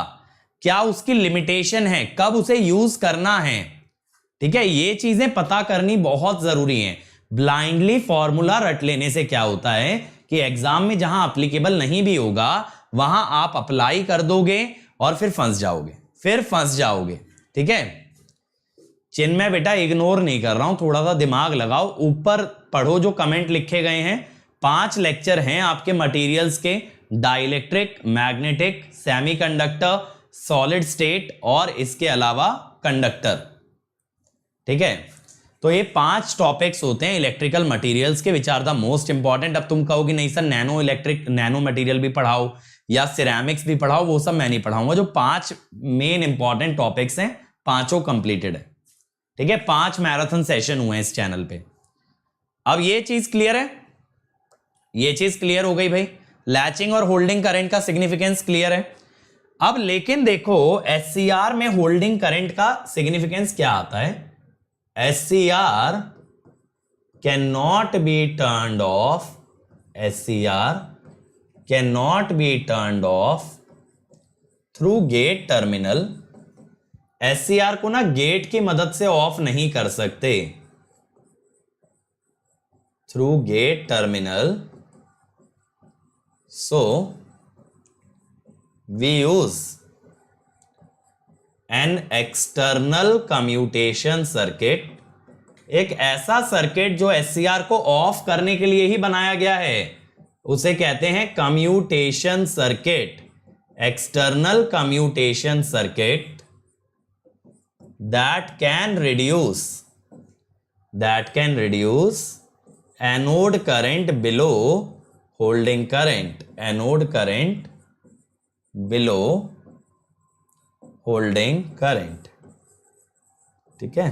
क्या उसकी लिमिटेशन है, कब उसे यूज करना है, ठीक है। ये चीजें पता करनी बहुत जरूरी है। ब्लाइंडली फॉर्मूला रट लेने से क्या होता है कि एग्जाम में जहां एप्लीकेबल नहीं भी होगा वहां आप अप्लाई कर दोगे और फिर फंस जाओगे, ठीक है। चिन्ह बेटा इग्नोर नहीं कर रहा हूं, थोड़ा सा दिमाग लगाओ, ऊपर पढ़ो जो कमेंट लिखे गए हैं। 5 लेक्चर हैं आपके मटेरियल्स के, dielectric, magnetic, semiconductor, solid state और इसके अलावा कंडक्टर, ठीक है। तो ये 5 टॉपिक्स होते हैं इलेक्ट्रिकल मटेरियल्स के, which are the most important. अब तुम कहोगे नहीं सर नैनो मटेरियल भी पढ़ाओ या सिरेमिक्स भी पढ़ाओ, वो सब मैं नहीं पढ़ाऊंगा। जो 5 मेन इंपॉर्टेंट टॉपिक्स हैं पांचों कंप्लीटेड है, ठीक है। 5 मैराथन सेशन हुए हैं इस चैनल पे। अब ये चीज क्लियर है, ये चीज क्लियर हो गई भाई, लैचिंग और होल्डिंग करंट का सिग्निफिकेंस क्लियर है। अब लेकिन देखो एससीआर में होल्डिंग करंट का सिग्निफिकेंस क्या आता है, SCR can not be turned off, SCR can not be turned off through gate terminal. SCR को ना गेट की मदद से ऑफ नहीं कर सकते, through gate terminal, so we use an external commutation circuit, एक ऐसा सर्किट जो एससीआर को ऑफ करने के लिए ही बनाया गया है, उसे कहते हैं commutation circuit, external commutation circuit that can reduce anode current below holding current, anode current below holding current। ठीक है,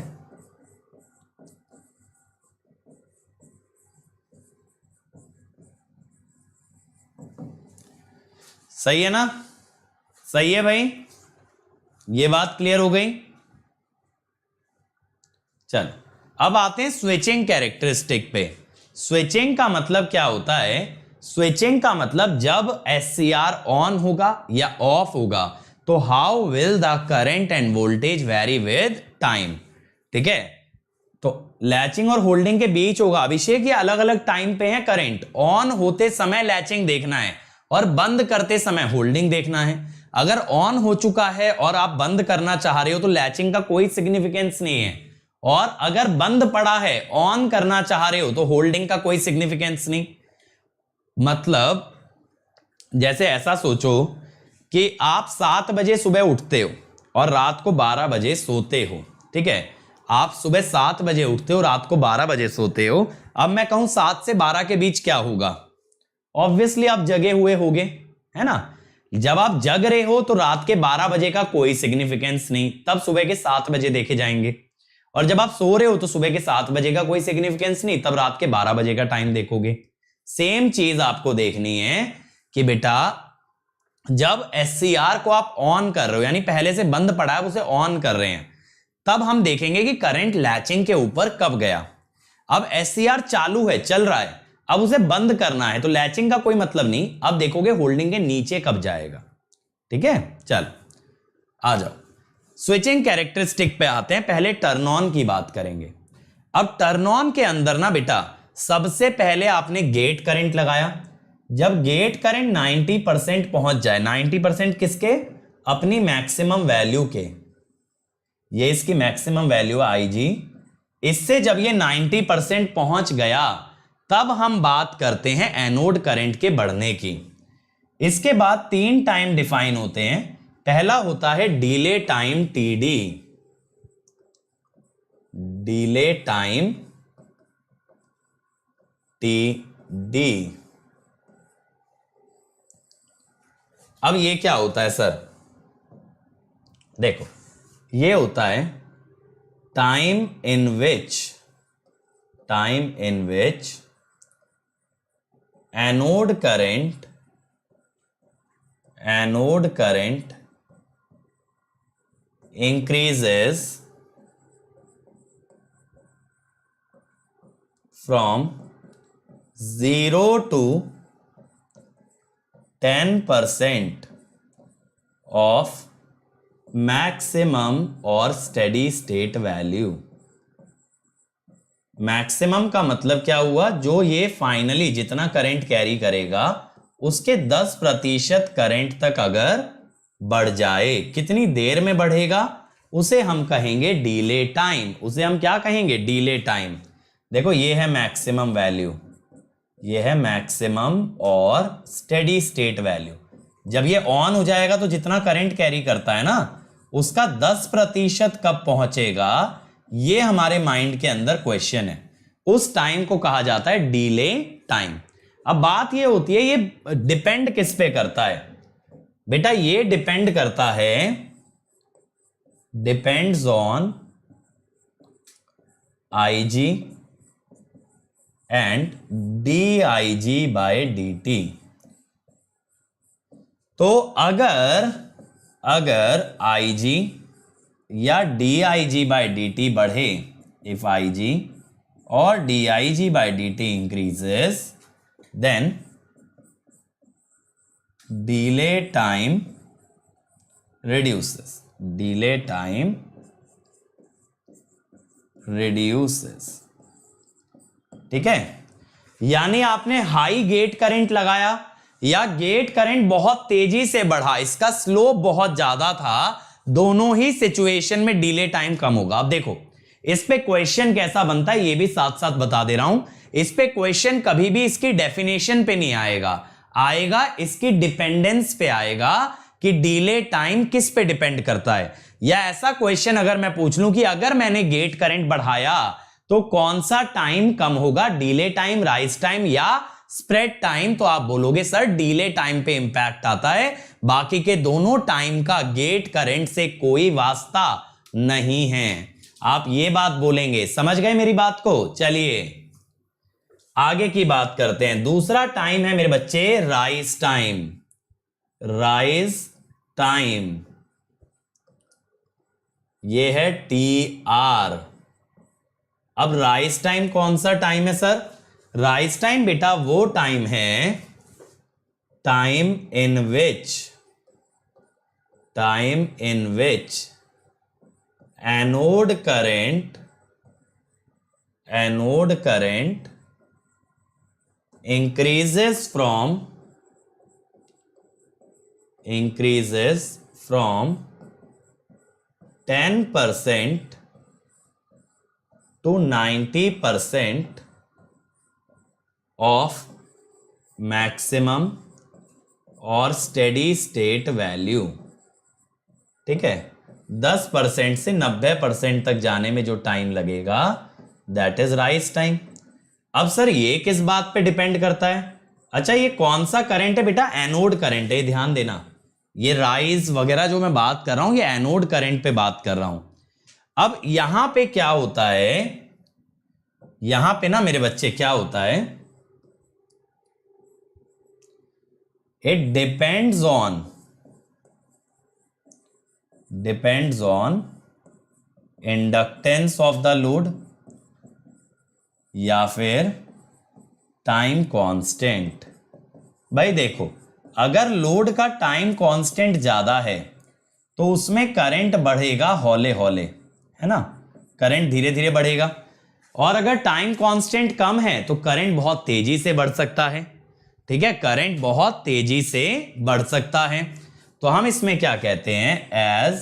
सही है ना, सही है भाई, ये बात क्लियर हो गई। चल अब आते हैं स्विचिंग कैरेक्टरिस्टिक पे। स्विचिंग का मतलब क्या होता है, स्विचिंग का मतलब जब एससीआर ऑन होगा या ऑफ होगा तो how will the current end voltage very with time. ठीक है, तो लैचिंग और होल्डिंग के बीच होगा अभिषेक, ये अलग अलग टाइम पे है करंट, ऑन होते समय लैचिंग देखना है और बंद करते समय होल्डिंग देखना है। अगर ऑन हो चुका है और आप बंद करना चाह रहे हो तो लैचिंग का कोई सिग्निफिकेंस नहीं है, और अगर बंद पड़ा है ऑन करना चाह रहे हो तो होल्डिंग का कोई सिग्निफिकेंस नहीं। मतलब जैसे ऐसा सोचो कि आप 7 बजे सुबह उठते हो और रात को 12 बजे सोते हो। ठीक है, आप सुबह 7 बजे उठते हो, रात को 12 बजे सोते हो। अब मैं कहूं 7 से 12 के बीच क्या होगा, ऑब्वियसली आप जगे हुए होगे, है ना। जब आप जग रहे हो तो रात के 12 बजे का कोई सिग्निफिकेंस नहीं, तब सुबह के 7 बजे देखे जाएंगे। और जब आप सो रहे हो तो सुबह के 7 बजे का कोई सिग्निफिकेंस नहीं, तब रात के 12 बजे का टाइम देखोगे। सेम चीज आपको देखनी है कि बेटा जब एससीआर को आप ऑन कर रहे हो, यानी पहले से बंद पड़ा है उसे ऑन कर रहे हैं, तब हम देखेंगे कि करंट लैचिंग के ऊपर कब गया। अब एससीआर चालू है, चल रहा है, अब उसे बंद करना है तो लैचिंग का कोई मतलब नहीं, अब देखोगे होल्डिंग के नीचे कब जाएगा। ठीक है, चल आ जाओ स्विचिंग कैरेक्टरिस्टिक पे आते हैं। पहले टर्न ऑन की बात करेंगे। अब टर्न ऑन के अंदर ना बेटा सबसे पहले आपने गेट करंट लगाया। जब गेट करंट 90% पहुंच जाए, 90% किसके, अपनी मैक्सिमम वैल्यू के, ये इसकी मैक्सिमम वैल्यू आई जी, इससे जब ये 90% पहुंच गया तब हम बात करते हैं एनोड करंट के बढ़ने की। इसके बाद 3 टाइम डिफाइन होते हैं। पहला होता है delay time TD, delay time TD. अब ये क्या होता है सर, देखो ये होता है time in which anode current increases from 0 to 10% of maximum और steady state value। मैक्सिमम का मतलब क्या हुआ, जो ये फाइनली जितना करंट कैरी करेगा उसके 10% करंट तक अगर बढ़ जाए, कितनी देर में बढ़ेगा उसे हम कहेंगे डिले टाइम। उसे हम क्या कहेंगे, डिले टाइम। देखो ये है मैक्सिमम वैल्यू, ये है मैक्सिमम और स्टेडी स्टेट वैल्यू। जब ये ऑन हो जाएगा तो जितना करंट कैरी करता है ना उसका 10% कब पहुंचेगा, ये हमारे माइंड के अंदर क्वेश्चन है। उस टाइम को कहा जाता है डिले टाइम। अब बात ये होती है ये डिपेंड किस पे करता है बेटा, ये डिपेंड करता है, depends on IG and dig/dt। तो अगर Ig या dig/dt बढ़े, इफ Ig और dig/dt increases, then delay time reduces। delay time reduces। ठीक है, यानी आपने हाई गेट करंट लगाया या गेट करंट बहुत तेजी से बढ़ा, इसका स्लोप बहुत ज्यादा था, दोनों ही सिचुएशन में डिले टाइम कम होगा। अब देखो इस पे क्वेश्चन कैसा बनता है ये भी साथ साथ बता दे रहा हूं। इस पे क्वेश्चन कभी भी इसकी डेफिनेशन पे नहीं आएगा इसकी डिपेंडेंस पे आएगा कि डिले टाइम किस पे डिपेंड करता है। या ऐसा क्वेश्चन अगर मैं पूछ लूं कि अगर मैंने गेट करंट बढ़ाया तो कौन सा टाइम कम होगा, डिले टाइम, राइज टाइम या स्प्रेड टाइम, तो आप बोलोगे सर डिले टाइम पे इंपैक्ट आता है, बाकी के दोनों टाइम का गेट करंट से कोई वास्ता नहीं है। आप ये बात बोलेंगे, समझ गए मेरी बात को। चलिए आगे की बात करते हैं। दूसरा टाइम है मेरे बच्चे राइज टाइम। राइज टाइम ये है TR। अब राइज टाइम कौन सा टाइम है सर? राइज टाइम बेटा वो टाइम है time in which anode current increases from 10% to 90% of maximum और steady state value। ठीक है, 10% से 90% तक जाने में जो टाइम लगेगा दैट इज राइज टाइम। अब सर ये किस बात पे डिपेंड करता है? अच्छा ये कौन सा करंट है बेटा? एनोड करंट है, ध्यान देना। ये राइज वगैरह जो मैं बात कर रहा हूं ये एनोड करंट पे बात कर रहा हूं। अब यहां पे क्या होता है, यहां पे ना मेरे बच्चे क्या होता है, it depends on inductance of the load या फिर टाइम कांस्टेंट। भाई देखो अगर लोड का टाइम कांस्टेंट ज्यादा है तो उसमें करंट बढ़ेगा हौले हौले, है ना, करंट धीरे धीरे बढ़ेगा। और अगर टाइम कांस्टेंट कम है तो करंट बहुत तेजी से बढ़ सकता है। ठीक है, करंट बहुत तेजी से बढ़ सकता है। तो हम इसमें क्या कहते हैं, as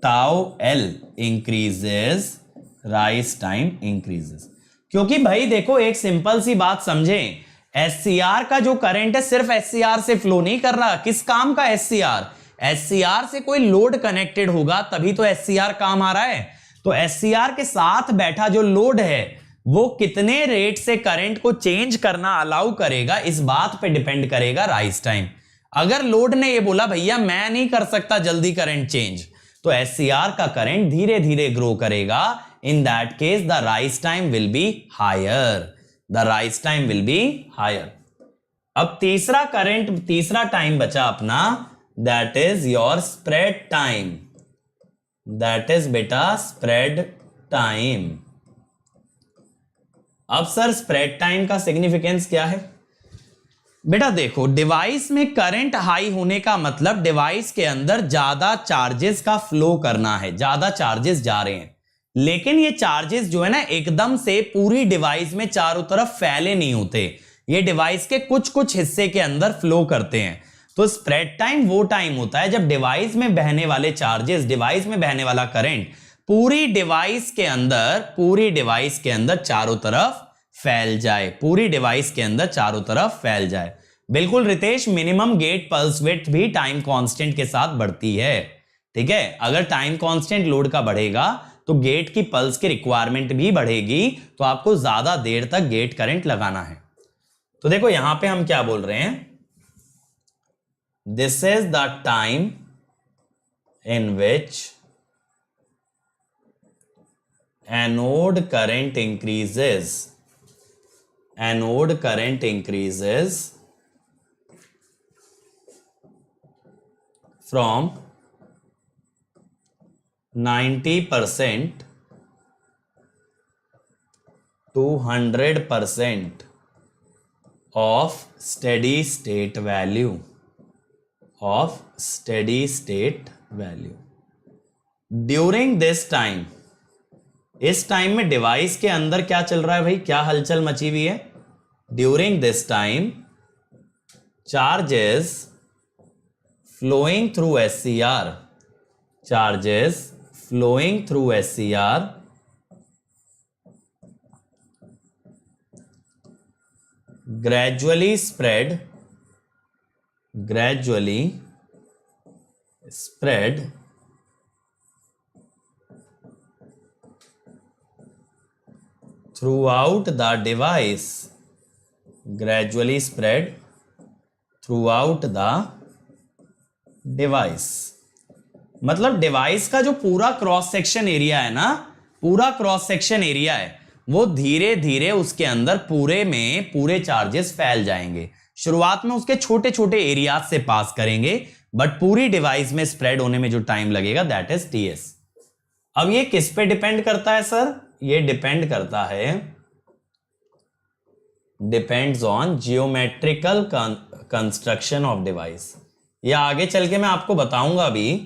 tau L increases rise time increases. क्योंकि भाई देखो एक सिंपल सी बात समझें, एससीआर का जो करंट है सिर्फ एससीआर से फ्लो नहीं कर रहा। किस काम का एससीआर? एससीआर से कोई लोड कनेक्टेड होगा तभी तो एससीआर काम आ रहा है। तो एससीआर के साथ बैठा जो लोड है वो कितने रेट से करंट को चेंज करना अलाउ करेगा, इस बात पे डिपेंड करेगा राइज टाइम। अगर लोड ने ये बोला भैया मैं नहीं कर सकता जल्दी करंट चेंज, तो एससीआर का करंट धीरे धीरे ग्रो करेगा। In that case, the rise time will be higher। अब तीसरा टाइम बचा अपना, that is your spread time। that is बेटा spread time। अब सर spread time का सिग्निफिकेंस क्या है? बेटा देखो डिवाइस में करंट हाई होने का मतलब डिवाइस के अंदर ज्यादा चार्जेस का फ्लो करना है, ज्यादा चार्जेस जा रहे हैं। लेकिन ये चार्जेस जो है ना एकदम से पूरी डिवाइस में चारों तरफ फैले नहीं होते, ये डिवाइस के कुछ कुछ हिस्से के अंदर फ्लो करते हैं। तो स्प्रेड टाइम वो टाइम होता है जब डिवाइस में बहने वाले चार्जेस, डिवाइस में बहने वाला करंट पूरी डिवाइस के अंदर चारों तरफ फैल जाए, पूरी डिवाइस के अंदर चारों तरफ फैल जाए। बिल्कुल Ritesh, minimum gate pulse width भी टाइम कांस्टेंट के साथ बढ़ती है। ठीक है, अगर टाइम कांस्टेंट लोड का बढ़ेगा तो गेट की पल्स की रिक्वायरमेंट भी बढ़ेगी, तो आपको ज्यादा देर तक गेट करंट लगाना है। तो देखो यहां पे हम क्या बोल रहे हैं, this is the time in which anode current increases anode current increases from 90% to 100% of steady state value during this time. इस टाइम में डिवाइस के अंदर क्या चल रहा है भाई, क्या हलचल मची हुई है? During this time charges flowing through SCR, charges flowing through SCR gradually spread throughout the device, gradually spread throughout the device. मतलब डिवाइस का जो पूरा क्रॉस सेक्शन एरिया है ना, पूरा क्रॉस सेक्शन एरिया है, वो धीरे धीरे उसके अंदर पूरे चार्जेस फैल जाएंगे। शुरुआत में उसके छोटे छोटे एरियाज से पास करेंगे, बट पूरी डिवाइस में स्प्रेड होने में जो टाइम लगेगा दैट इज TS। अब ये किस पे डिपेंड करता है सर? ये डिपेंड करता है, depends on geometrical construction of device. ये आगे चल के मैं आपको बताऊंगा अभी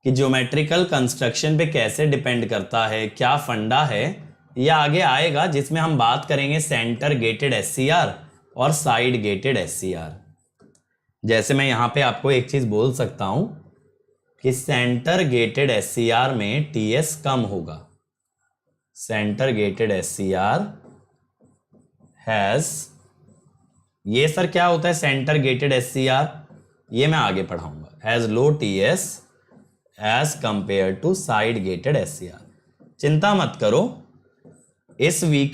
कि ज्योमेट्रिकल कंस्ट्रक्शन पे कैसे डिपेंड करता है, क्या फंडा है, ये आगे आएगा, जिसमें हम बात करेंगे सेंटर गेटेड SCR और साइड गेटेड SCR। जैसे मैं यहां पे आपको एक चीज बोल सकता हूं कि सेंटर गेटेड SCR में TS कम होगा। सेंटर गेटेड SCR हैज, ये सर क्या होता है सेंटर गेटेड SCR? ये मैं आगे पढ़ाऊंगा। Has low TS as compare to side gated SCR। चिंता मत करो, इस वीक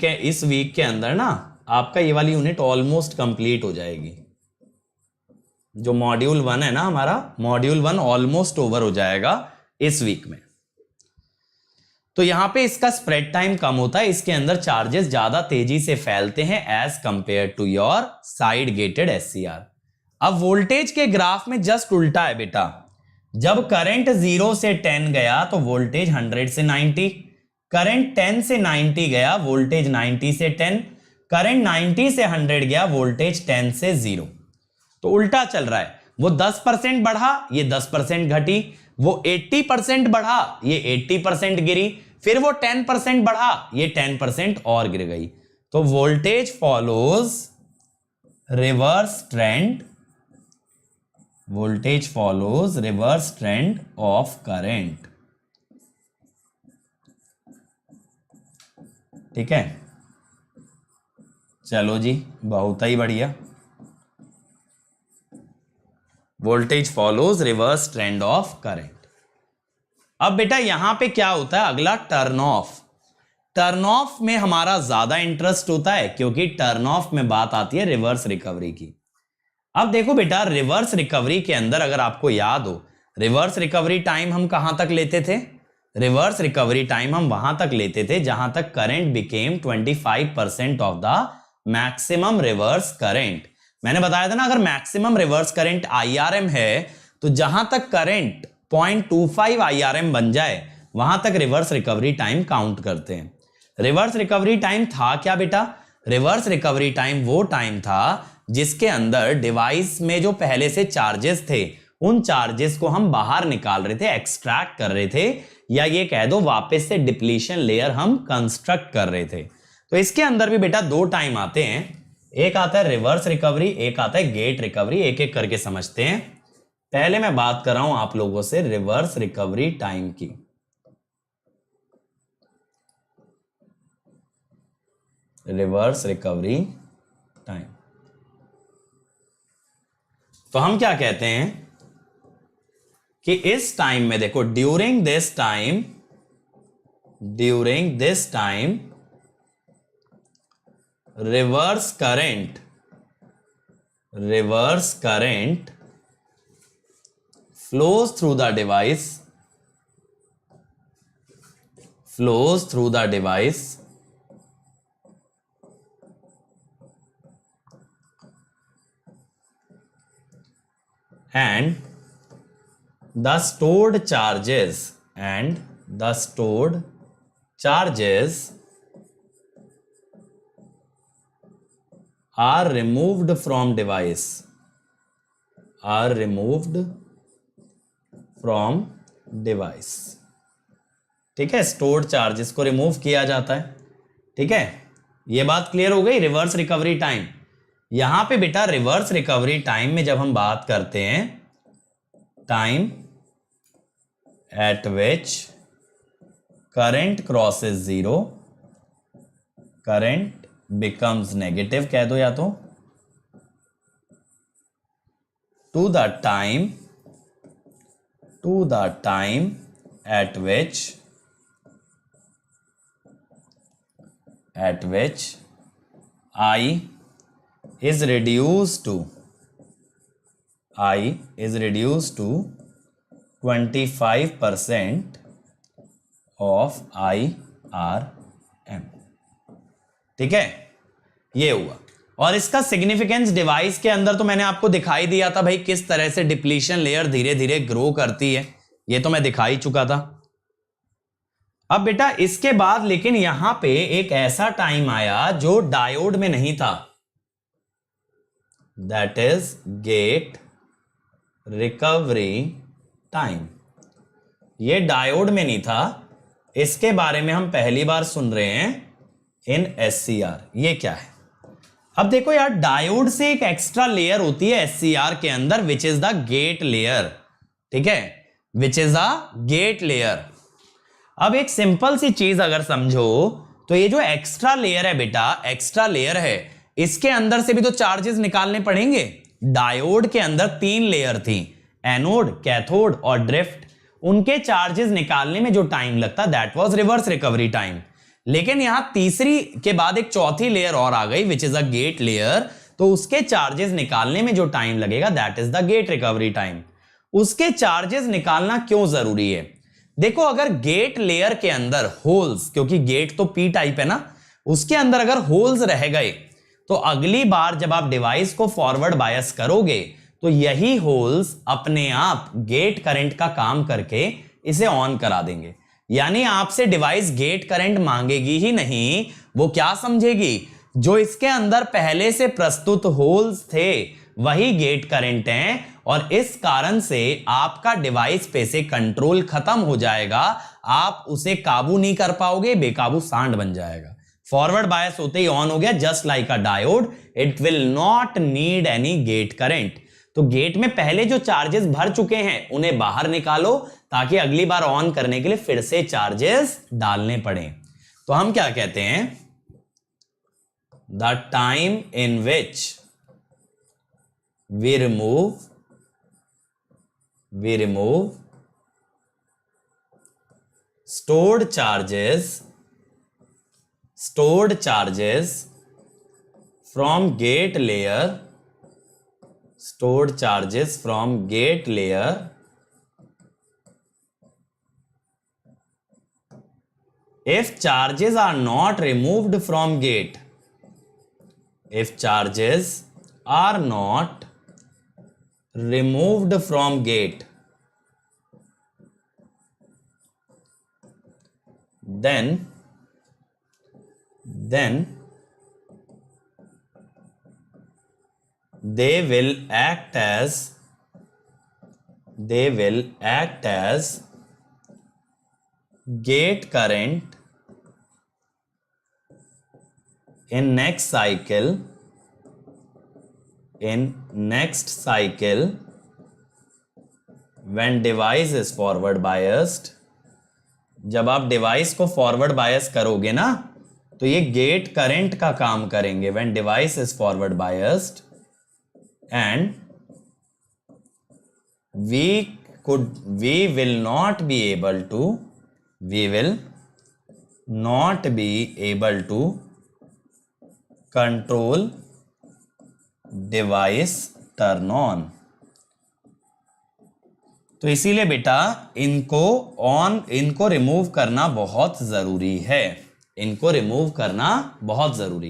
के अंदर ना आपका ये वाली यूनिट ऑलमोस्ट कंप्लीट हो जाएगी। जो मॉड्यूल 1 है ना हमारा, मॉड्यूल 1 ऑलमोस्ट ओवर हो जाएगा इस वीक में। तो यहां पे इसका स्प्रेड टाइम कम होता है, इसके अंदर चार्जेस ज्यादा तेजी से फैलते हैं as compare to your side gated SCR। अब वोल्टेज के ग्राफ में जस्ट उल्टा है बेटा। जब करंट 0 से 10 गया तो वोल्टेज 100 से 90, करंट 10 से 90 गया वोल्टेज 90 से 10, करंट 90 से 100 गया वोल्टेज 10 से 0। तो उल्टा चल रहा है, वो 10% बढ़ा, ये 10% घटी, वो 80% बढ़ा, ये 80% गिरी, फिर वो 10% बढ़ा, ये 10% और गिर गई। तो voltage follows reverse trend, voltage follows reverse trend of current. ठीक है, चलो जी, बहुत ही बढ़िया। Voltage follows reverse trend of current. अब बेटा यहां पे क्या होता है, अगला टर्न ऑफ। टर्न ऑफ में हमारा ज्यादा इंटरेस्ट होता है, क्योंकि टर्न ऑफ में बात आती है रिवर्स रिकवरी की। अब देखो बेटा, रिवर्स रिकवरी के अंदर अगर आपको याद हो, रिवर्स रिकवरी टाइम हम कहां तक लेते थे? रिवर्स रिकवरी टाइम हम वहां तक लेते थे जहां तक current became 25% of the maximum reverse current. मैंने बताया था ना, अगर मैक्सिमम रिवर्स करंट IRM है तो जहां तक करंट 0.25 IRM बन जाए वहां तक रिवर्स रिकवरी टाइम काउंट करते हैं। रिवर्स रिकवरी टाइम था क्या बेटा? रिवर्स रिकवरी टाइम वो टाइम था जिसके अंदर डिवाइस में जो पहले से चार्जेस थे उन चार्जेस को हम बाहर निकाल रहे थे, एक्सट्रैक्ट कर रहे थे, या ये कह दो वापस से डिप्लीशन लेयर हम कंस्ट्रक्ट कर रहे थे। तो इसके अंदर भी बेटा दो टाइम आते हैं, एक आता है रिवर्स रिकवरी, एक आता है गेट रिकवरी। एक एक करके समझते हैं। पहले मैं बात कर रहा हूं आप लोगों से रिवर्स रिकवरी टाइम की। रिवर्स रिकवरी टाइम, तो हम क्या कहते हैं कि इस टाइम में देखो, during this time reverse current flows through the device and the stored charges are removed from device, ठीक है, स्टोर्ड चार्जेस को रिमूव किया जाता है। ठीक है, ये बात क्लियर हो गई। रिवर्स रिकवरी टाइम, यहां पे बेटा रिवर्स रिकवरी टाइम में जब हम बात करते हैं time at which current crosses zero, current becomes negative कह दो या तो, to the time at which I is reduced to 25% of IRM। ठीक है, ये हुआ। और इसका सिग्निफिकेंस डिवाइस के अंदर तो मैंने आपको दिखाई दिया था भाई, किस तरह से डिप्लीशन लेयर धीरे धीरे ग्रो करती है, ये तो मैं दिखा ही चुका था। अब बेटा इसके बाद लेकिन यहां पे एक ऐसा टाइम आया जो डायोड में नहीं था, that is get recovery time. ये डायोड में नहीं था, इसके बारे में हम पहली बार सुन रहे हैं इन एससीआर। ये क्या है? अब देखो यार, डायोड से एक एक्स्ट्रा लेयर होती है एससीआर के अंदर, which is the gate layer. ठीक है, which is the gate layer. अब एक सिंपल सी चीज अगर समझो तो ये जो एक्स्ट्रा लेयर है बेटा, एक्स्ट्रा लेयर है, इसके अंदर से भी तो चार्जेस निकालने पड़ेंगे। डायोड के अंदर 3 लेयर थी, एनोड, कैथोड और ड्रिफ्ट। उनके चार्जेस निकालने में जो टाइम लगता that was reverse recovery time. लेकिन यहां तीसरी के बाद एक चौथी लेयर और आ गई which is a gate layer, तो उसके चार्जेस निकालने में जो टाइम लगेगा that is the gate recovery time. उसके चार्जेस निकालना क्यों जरूरी है? देखो, अगर गेट लेयर के अंदर होल्स, क्योंकि गेट तो पी टाइप है ना, उसके अंदर अगर होल्स रह गए तो अगली बार जब आप डिवाइस को फॉरवर्ड बायस करोगे तो यही होल्स अपने आप गेट करंट का काम करके इसे ऑन करा देंगे। यानी आपसे डिवाइस गेट करंट मांगेगी ही नहीं, वो क्या समझेगी, जो इसके अंदर पहले से प्रस्तुत होल्स थे वही गेट करंट हैं, और इस कारण से आपका डिवाइस पे से कंट्रोल खत्म हो जाएगा। आप उसे काबू नहीं कर पाओगे, बेकाबू सांड बन जाएगा। फॉरवर्ड बायस होते ही ऑन हो गया, just like a diode, it will not need any gate current. तो गेट में पहले जो चार्जेस भर चुके हैं उन्हें बाहर निकालो, ताकि अगली बार ऑन करने के लिए फिर से चार्जेस डालने पड़े। तो हम क्या कहते हैं, the time in which we remove stored charges from gate layer, if charges are not removed from gate, removed from gate, then they will act as gate current in next cycle when device is forward biased। जब आप device को forward bias करोगे ना तो ये gate current का काम करेंगे when device is forward biased, and we will not be able to control device turn on. तो इसीलिए बेटा इनको रिमूव करना बहुत जरूरी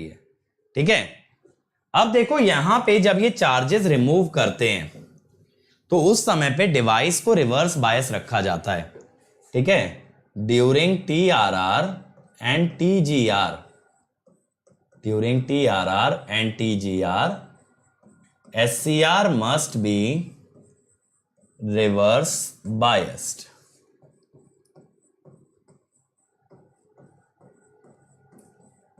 है, ठीक है। अब देखो यहां पे जब ये चार्जेस रिमूव करते हैं तो उस समय पे डिवाइस को रिवर्स बायस रखा जाता है, ठीक है, during TRR and TGR, during TRR and TGR SCR must be reverse biased।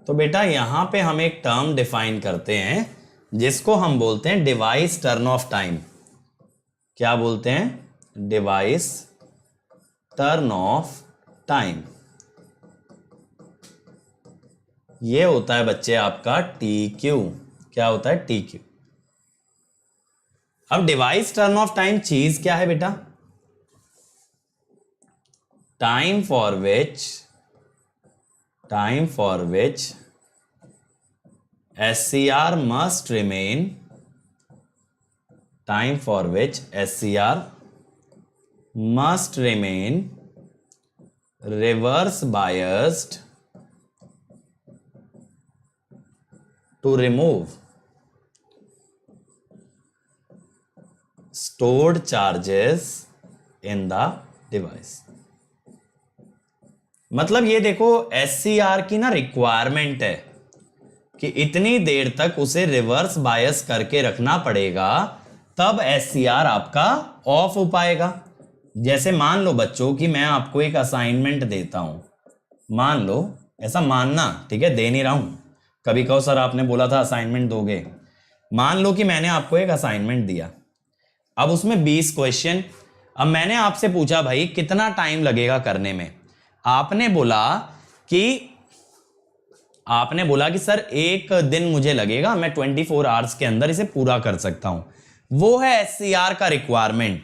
तो बेटा यहां पे हम एक टर्म डिफाइन करते हैं जिसको हम बोलते हैं डिवाइस टर्न ऑफ टाइम। क्या बोलते हैं? Device turn off time. ये होता है बच्चे आपका TQ। क्या होता है? TQ। अब डिवाइस टर्न ऑफ टाइम चीज क्या है बेटा? Time for which SCR must remain, time for which SCR must remain reverse biased to remove stored charges in the device। मतलब ये देखो SCR की ना रिक्वायरमेंट है कि इतनी देर तक उसे रिवर्स बायस करके रखना पड़ेगा, तब SCR आपका ऑफ हो पाएगा। जैसे मान लो बच्चों कि मैं आपको एक असाइनमेंट देता हूं, मान लो, ऐसा मानना, ठीक है, दे नहीं रहा हूं, कभी कहो सर आपने बोला था असाइनमेंट दोगे। मान लो कि मैंने आपको एक असाइनमेंट दिया, अब उसमें 20 क्वेश्चन। अब मैंने आपसे पूछा भाई कितना टाइम लगेगा करने में, आपने बोला कि सर एक दिन मुझे लगेगा, मैं 24 आवर्स के अंदर इसे पूरा कर सकता हूं। वो है SCR का रिक्वायरमेंट।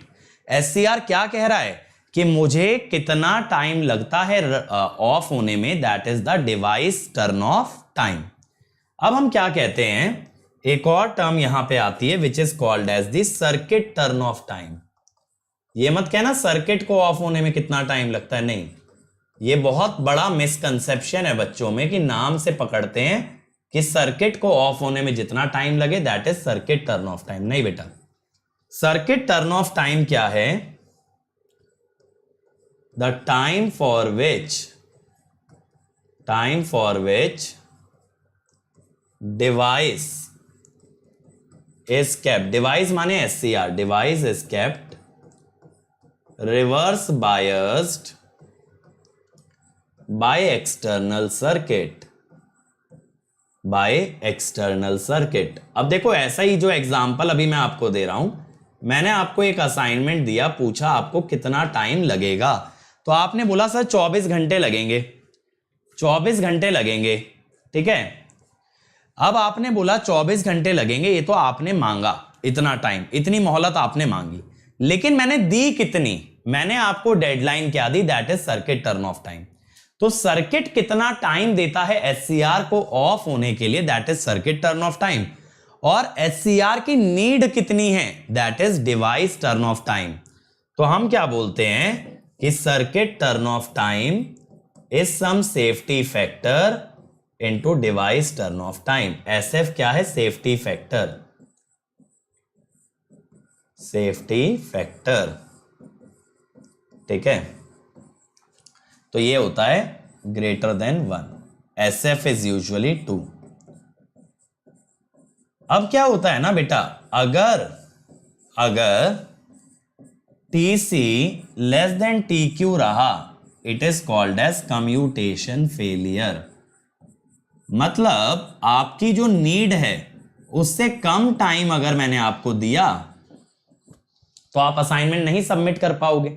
SCR क्या कह रहा है कि मुझे कितना टाइम लगता है ऑफ होने में, that is the device turn off time. अब हम क्या कहते हैं, एक और टर्म यहां पे आती है which is called as the circuit turn off time. ये मत कहना सर्किट को ऑफ होने में कितना टाइम लगता है, नहीं, ये बहुत बड़ा मिसकंसेप्शन है बच्चों में कि नाम से पकड़ते हैं कि सर्किट को ऑफ होने में जितना टाइम लगे that is circuit turn off time. नहीं बेटा, सर्किट टर्न ऑफ टाइम क्या है? The time for which device is kept, device माने SCR, device is kept reverse biased by external circuit। अब देखो ऐसा ही जो एग्जांपल अभी मैं आपको दे रहा हूं, मैंने आपको एक असाइनमेंट दिया, पूछा आपको कितना टाइम लगेगा, तो आपने बोला सर 24 घंटे लगेंगे, 24 घंटे लगेंगे, ठीक है। अब आपने बोला 24 घंटे लगेंगे, ये तो आपने मांगा इतना टाइम, इतनी मोहलत आपने मांगी, लेकिन मैंने दी कितनी? मैंने आपको डेडलाइन क्या दी? That is circuit turn off time. तो सर्किट कितना टाइम देता है SCR को ऑफ होने के लिए, that is circuit turn off time. और SCR की नीड कितनी है, that is device turn off time. तो हम क्या बोलते हैं कि circuit turn off time is some safety factor into device turn off time. SF क्या है? सेफ्टी फैक्टर, ठीक है। तो ये होता है greater than 1, SF is usually 2। अब क्या होता है ना बेटा, अगर TC लेस देन TQ रहा, it is called as commutation failure. मतलब आपकी जो नीड है उससे कम टाइम अगर मैंने आपको दिया तो आप असाइनमेंट नहीं सबमिट कर पाओगे।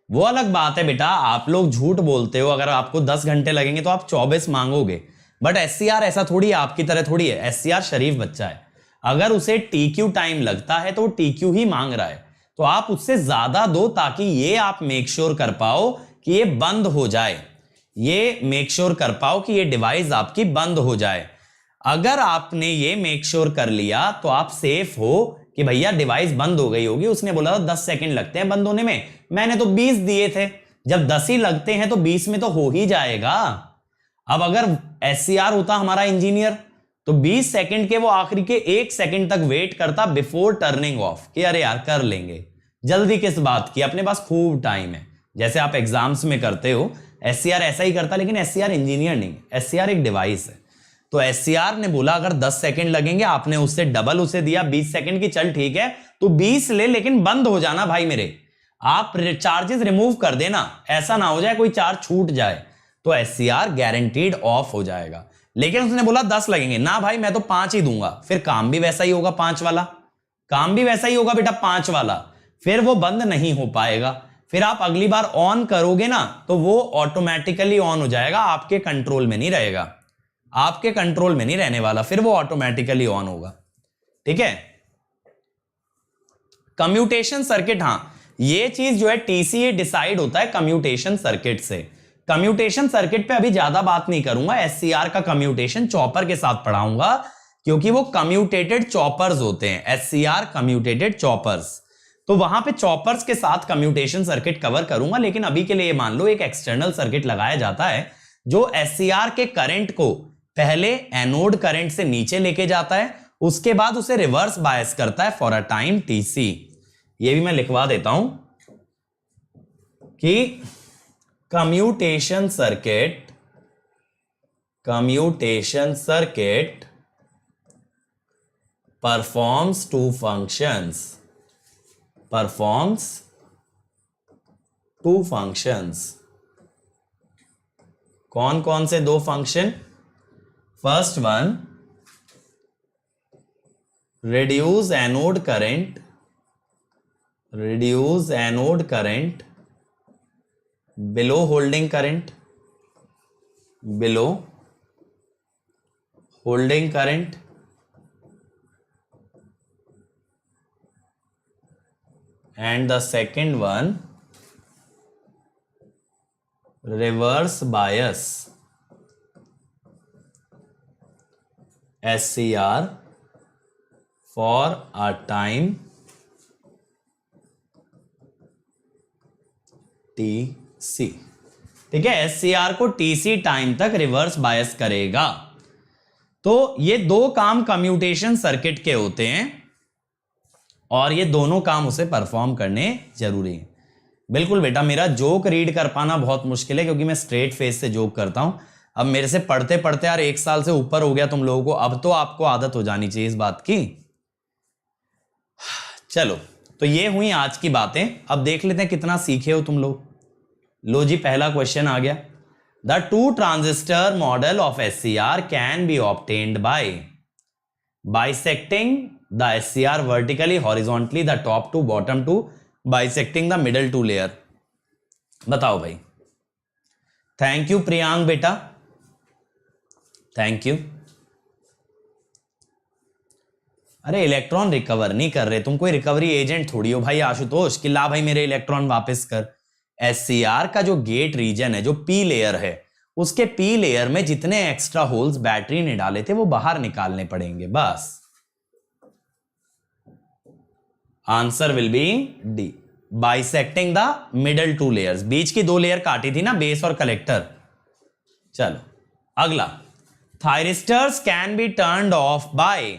वो अलग बात है बेटा, आप लोग झूठ बोलते हो, अगर आपको 10 घंटे लगेंगे तो आप 24 मांगोगे, बट SCR ऐसा थोड़ी है, आपकी तरह थोड़ी है। SCR शरीफ बच्चा है, अगर उसे TQ टाइम लगता है तो TQ ही मांग रहा है, तो आप उससे ज्यादा दो ताकि ये आप मेक श्योर कर पाओ कि ये बंद हो जाए, ये मेक श्योर कर पाओ कि ये डिवाइस आपकी बंद हो जाए। अगर आपने ये मेक श्योर कर लिया तो आप सेफ हो कि भैया डिवाइस बंद हो गई होगी, उसने बोला था 10 सेकंड लगते हैं बंद होने में, मैंने तो 20 दिए थे, जब 10 ही लगते हैं तो 20 में तो हो ही जाएगा। अब अगर SCR होता हमारा इंजीनियर तो 20 सेकंड के वो आखिरी के 1 सेकंड तक वेट करता बिफोर टर्निंग ऑफ कि अरे यार कर लेंगे, जल्दी किस बात की, अपने पास खूब टाइम है। जैसे आप एग्जाम्स में करते हो, एससीआर ऐसा ही करता, लेकिन एससीआर इंजीनियर नहीं, एससीआर एक डिवाइस है। तो एससीआर ने बोला अगर 10 सेकंड लगेंगे, आपने उससे डबल उसे दिया 20 सेकंड की, चल ठीक है तो 20 ले, लेकिन बंद हो जाना भाई मेरे, आप चार्जेस रिमूव कर देना, ऐसा ना हो जाए कोई चार्ज छूट जाए। तो एससीआर गारंटीड ऑफ हो जाएगा। लेकिन उसने बोला 10 लगेंगे ना भाई, मैं तो 5 ही दूंगा, फिर काम भी वैसा ही होगा 5 वाला, काम भी वैसा ही होगा बेटा 5 वाला, फिर वो बंद नहीं हो पाएगा। फिर आप अगली बार ऑन करोगे ना तो वो ऑटोमेटिकली ऑन हो जाएगा, आपके कंट्रोल में नहीं रहेगा, आपके कंट्रोल में नहीं रहने वाला, फिर वो ऑटोमेटिकली ऑन होगा। ठीक है। कम्यूटेशन सर्किट, हां ये चीज जो है टीसीए डिसाइड होता है कम्यूटेशन सर्किट से। कम्यूटेशन सर्किट पे अभी ज्यादा बात नहीं करूंगा, एससीआर का कम्यूटेशन चॉपर के साथ पढ़ाऊंगा, क्योंकि वो कम्यूटेटेड चॉपर्स होते हैं, एससीआर कम्यूटेटेड चॉपर्स। तो वहां पे चॉपर्स के साथ कम्यूटेशन सर्किट कवर करूंगा। लेकिन अभी के लिए मान लो एक एक्सटर्नल सर्किट लगाया जाता है जो एससीआर के करंट को पहले एनोड करंट से नीचे लेके जाता है, उसके बाद उसे रिवर्स बायस करता है फॉर अ टाइम टीसी। ये भी मैं लिखवा देता हूं कि commutation circuit performs two functions. कौन कौन से 2 function? First one, reduce anode current below holding current and the second one, reverse bias SCR for a time TC। ठीक है, SCR को TC टाइम तक रिवर्स बायस करेगा। तो ये 2 काम कम्यूटेशन सर्किट के होते हैं और ये दोनों काम उसे परफॉर्म करने जरूरी है। बिल्कुल बेटा, मेरा जोक रीड कर पाना बहुत मुश्किल है क्योंकि मैं स्ट्रेट फेस से जोक करता हूं। अब मेरे से पढ़ते पढ़ते यार 1 साल से ऊपर हो गया तुम लोगों को, अब तो आपको आदत हो जानी चाहिए इस बात की। चलो, तो ये हुई आज की बातें। अब देख लेते हैं कितना सीखे हो तुम लोग। लो जी, पहला क्वेश्चन आ गया। The 2 transistor model of SCR can be obtained by bisecting the SCR vertically horizontally, the top to bottom to bisecting the middle 2 layer. बताओ भाई। थैंक यू प्रियांक बेटा, थैंक यू। अरे इलेक्ट्रॉन रिकवर नहीं कर रहे, तुम कोई रिकवरी एजेंट थोड़ी हो भाई आशुतोष कि ला भाई मेरे इलेक्ट्रॉन वापस कर। SCR का जो गेट रीजन है, जो पी लेयर है, उसके पी लेयर में जितने एक्स्ट्रा होल्स बैटरी ने डाले थे वो बाहर निकालने पड़ेंगे, बस। Answer will be D, bisecting the middle 2 layers. बीच की 2 लेयर काटी थी ना, बेस और कलेक्टर। चलो अगला, thyristors can be turned off by,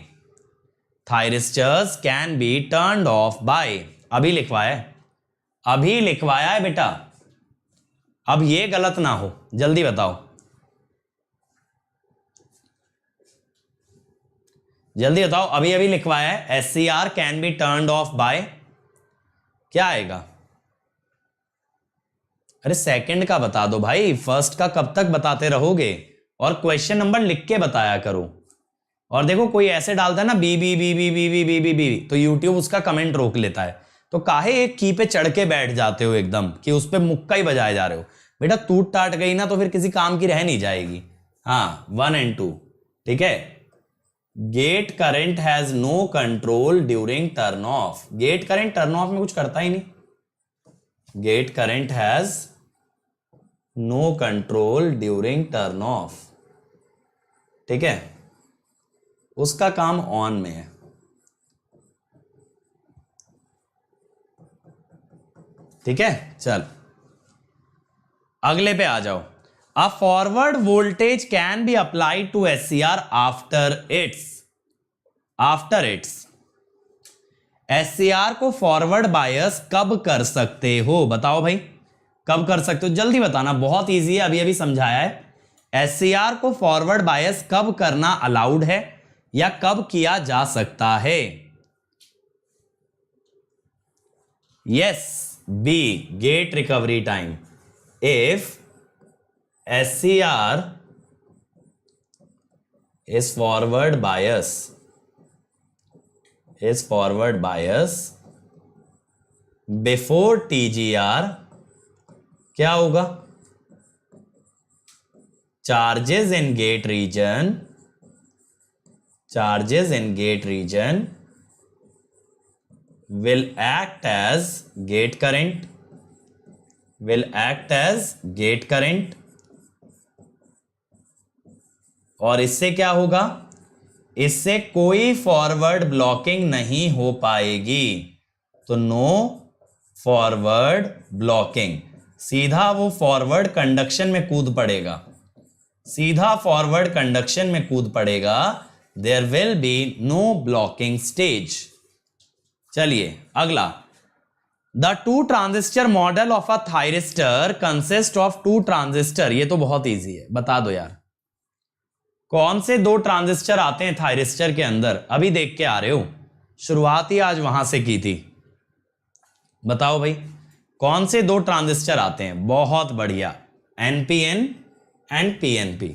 thyristors can be turned off by, अभी लिखवाया है बेटा, अब ये गलत ना हो, जल्दी बताओ, अभी लिखवाया है। SCR can be turned off by, क्या आएगा? अरे सेकंड का बता दो भाई, फर्स्ट का कब तक बताते रहोगे? और क्वेश्चन नंबर लिख के बताया करो। और देखो कोई ऐसे डालता है ना B B B B B B B B B, तो यूट्यूब उसका कमेंट रोक लेता है। तो काहे एक की पे चढ़ के बैठ जाते हो एकदम कि उस पे मुक्का ही बजाए जा रहे हो? बेटा टूट टाट गई ना तो फिर किसी काम की रह नहीं जाएगी। हाँ, 1 and 2, ठीक है। Gate current has no control during turn off, gate current turn off में कुछ करता ही नहीं। Gate current has no control during turn off, ठीक है, उसका काम ऑन में है। ठीक है, चल अगले पे आ जाओ। A forward voltage can be applied to SCR after its SCR को फॉरवर्ड बायस कब कर सकते हो? बताओ भाई, कब कर सकते हो? जल्दी बताना, बहुत इजी है, अभी अभी समझाया है। SCR को फॉरवर्ड बायस कब करना अलाउड है या कब किया जा सकता है? Yes, B, gate recovery time. If SCR is forward bias before TGR, क्या होगा? charges in gate region will act as gate current, और इससे क्या होगा? इससे कोई फॉरवर्ड ब्लॉकिंग नहीं हो पाएगी। तो नो फॉरवर्ड ब्लॉकिंग, सीधा वो फॉरवर्ड कंडक्शन में कूद पड़ेगा, there will be no blocking stage. चलिए अगला, the 2 transistor model of a thyristor consist of 2 transistor. ये तो बहुत इजी है, बता दो यार, कौन से 2 ट्रांजिस्टर आते हैं थायरिस्टर के अंदर? अभी देख के आ रहे हो, शुरुआत ही आज वहां से की थी। बताओ भाई, कौन से 2 ट्रांजिस्टर आते हैं? बहुत बढ़िया, NPN एंड PNP।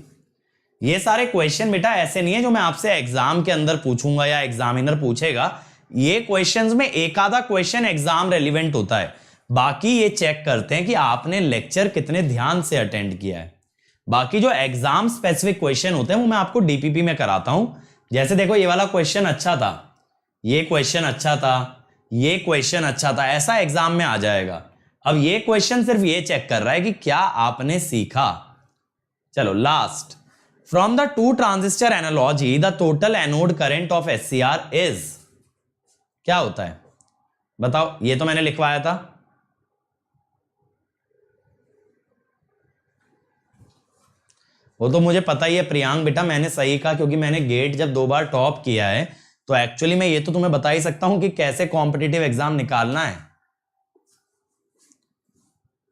ये सारे क्वेश्चन बेटा ऐसे नहीं है जो मैं आपसे एग्जाम के अंदर पूछूंगा या एग्जामिनर पूछेगा। ये क्वेश्चंस में एक आधा क्वेश्चन एग्जाम रेलिवेंट होता है, बाकी ये चेक करते हैं कि आपने लेक्चर कितने ध्यान से अटेंड किया है। बाकी जो एग्जाम स्पेसिफिक क्वेश्चन होते हैं वो मैं आपको डीपीपी में कराता हूं। जैसे देखो, ये वाला क्वेश्चन अच्छा था, ये क्वेश्चन अच्छा था, ये क्वेश्चन अच्छा था, ऐसा एग्जाम में आ जाएगा। अब ये क्वेश्चन सिर्फ ये चेक कर रहा है कि क्या आपने सीखा। चलो last, from the 2 transistor analogy the total anode current of SCR is, क्या होता है? बताओ, ये तो मैंने लिखवाया था। वो तो मुझे पता ही है प्रियांक बेटा, मैंने सही कहा क्योंकि मैंने गेट जब 2 बार टॉप किया है, तो एक्चुअली मैं ये तो तुम्हें बता ही सकता हूं कि कैसे कॉम्पिटिटिव एग्जाम निकालना है।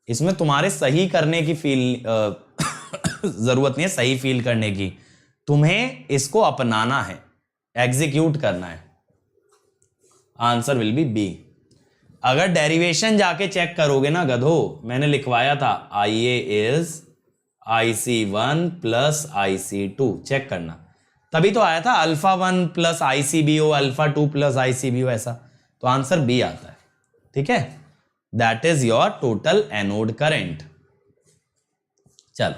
इसमें तुम्हारे सही करने की जरूरत नहीं है, सही फील करने की, तुम्हें इसको अपनाना है, एग्जीक्यूट करना है। Answer will be B. अगर डेरिवेशन जाके चेक करोगे ना गधो, मैंने लिखवाया था IA is IC1 plus IC2, check करना, तभी तो आया था alpha 1 plus ICBO, alpha 2 plus ICBO, ऐसा। तो आंसर बी आता है, ठीक है? That is your total anode current. चलो,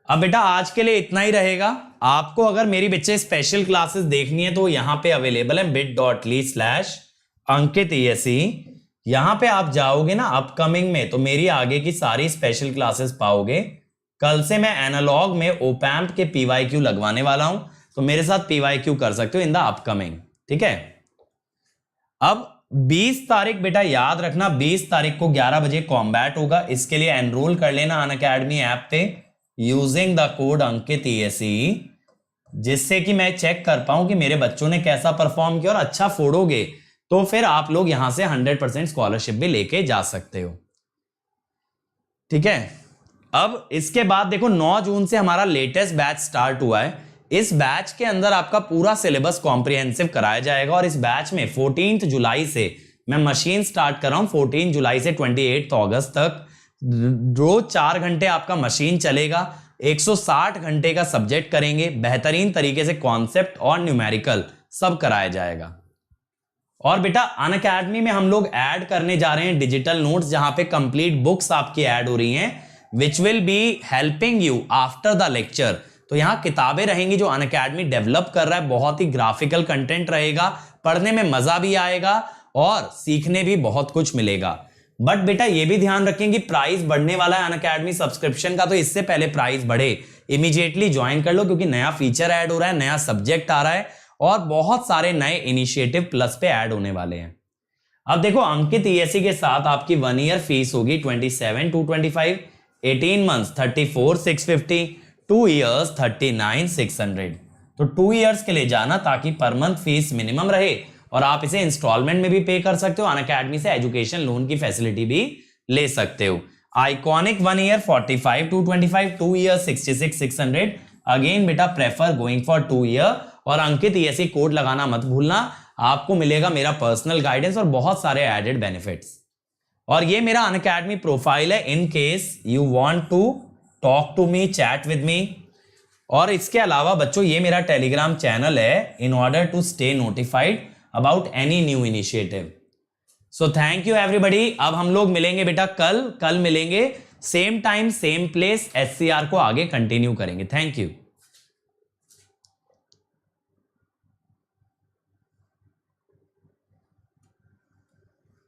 अब बेटा आज के लिए इतना ही रहेगा। आपको अगर मेरी बच्चे स्पेशल क्लासेस देखनी है तो यहां पे अवेलेबल है bit.ly/Ankit ESE। यहां पे आप जाओगे ना अपकमिंग में, तो मेरी आगे की सारी स्पेशल क्लासेस पाओगे। कल से मैं एनालॉग में ओपैम्प के PYQ लगवाने वाला हूं, तो मेरे साथ PYQ कर सकते हो इन द अपकमिंग, ठीक है? अब 20 तारीख बेटा याद रखना, 20 तारीख को 11 बजे कॉम्बैट होगा। इसके लिए एनरोल कर लेना अनअकैडमी ऐप पे using the code Ankit ESE, जिससे कि मैं चेक कर पाऊं कि मेरे बच्चों ने कैसा परफॉर्म किया, और अच्छा फोड़ोगे तो फिर आप लोग यहां से 100% स्कॉलरशिप भी लेके जा सकते हो, ठीक है? अब इसके बाद देखो 9 जून से हमारा लेटेस्ट बैच स्टार्ट हुआ है। इस बैच के अंदर आपका पूरा सिलेबस कॉम्प्रिहेंसिव कराया जाएगा, और इस बैच में 14 जुलाई से मैं मशीन स्टार्ट कर रहा हूं। 14 जुलाई से 28 अगस्त तक रोज 4 घंटे आपका मशीन चलेगा। 160 घंटे का सब्जेक्ट करेंगे, बेहतरीन तरीके से कॉन्सेप्ट और न्यूमेरिकल सब कराया जाएगा। और बेटा अनअकैडमी में हम लोग ऐड करने जा रहे हैं डिजिटल नोट्स, जहां पे कंप्लीट बुक्स आपकी ऐड हो रही हैं, which will be helping you after the lecture. तो यहां किताबें रहेंगी जो अनअकैडमी डेवलप कर रहा है, बहुत ही ग्राफिकल कंटेंट रहेगा, पढ़ने में मजा भी आएगा और सीखने भी बहुत कुछ मिलेगा। बट बेटा ये भी ध्यान रखें कि प्राइस बढ़ने वाला है अनअकैडमी सब्सक्रिप्शन का, तो इससे पहले प्राइस बढ़े इमीडिएटली ज्वाइन कर लो, क्योंकि नया फीचर ऐड हो रहा है, नया सब्जेक्ट आ रहा है, और बहुत सारे नए इनिशिएटिव प्लस पे ऐड होने वाले हैं। अब देखो अंकित ESE के साथ आपकी 1 ईयर फीस होगी 27,225, 18 months 34,650, 2 years 39,600। तो 2 इयर्स के लिए जाना ताकि पर मंथ फीस मिनिमम रहे और आप इसे इंस्टॉलमेंट में भी पे कर सकते हो। अनअकैडमी से एजुकेशन लोन की फैसिलिटी भी ले सकते हो। Iconic 1 year 45,225, 2 year 66,600। अगेन बेटा प्रेफर गोइंग फॉर 2 ईयर। और अंकित ऐसे कोड लगाना मत भूलना, आपको मिलेगा मेरा पर्सनल गाइडेंस और बहुत सारे एडेड बेनिफिट्स। और ये मेरा अनअकैडमी प्रोफाइल है in case you want to talk to me, chat with me. और इसके अलावा बच्चों ये मेरा टेलीग्राम चैनल है in order to stay notified about any new initiative. So thank you everybody. अब हम लोग मिलेंगे बेटा कल मिलेंगे same time same place, SCR को आगे कंटिन्यू करेंगे। Thank you.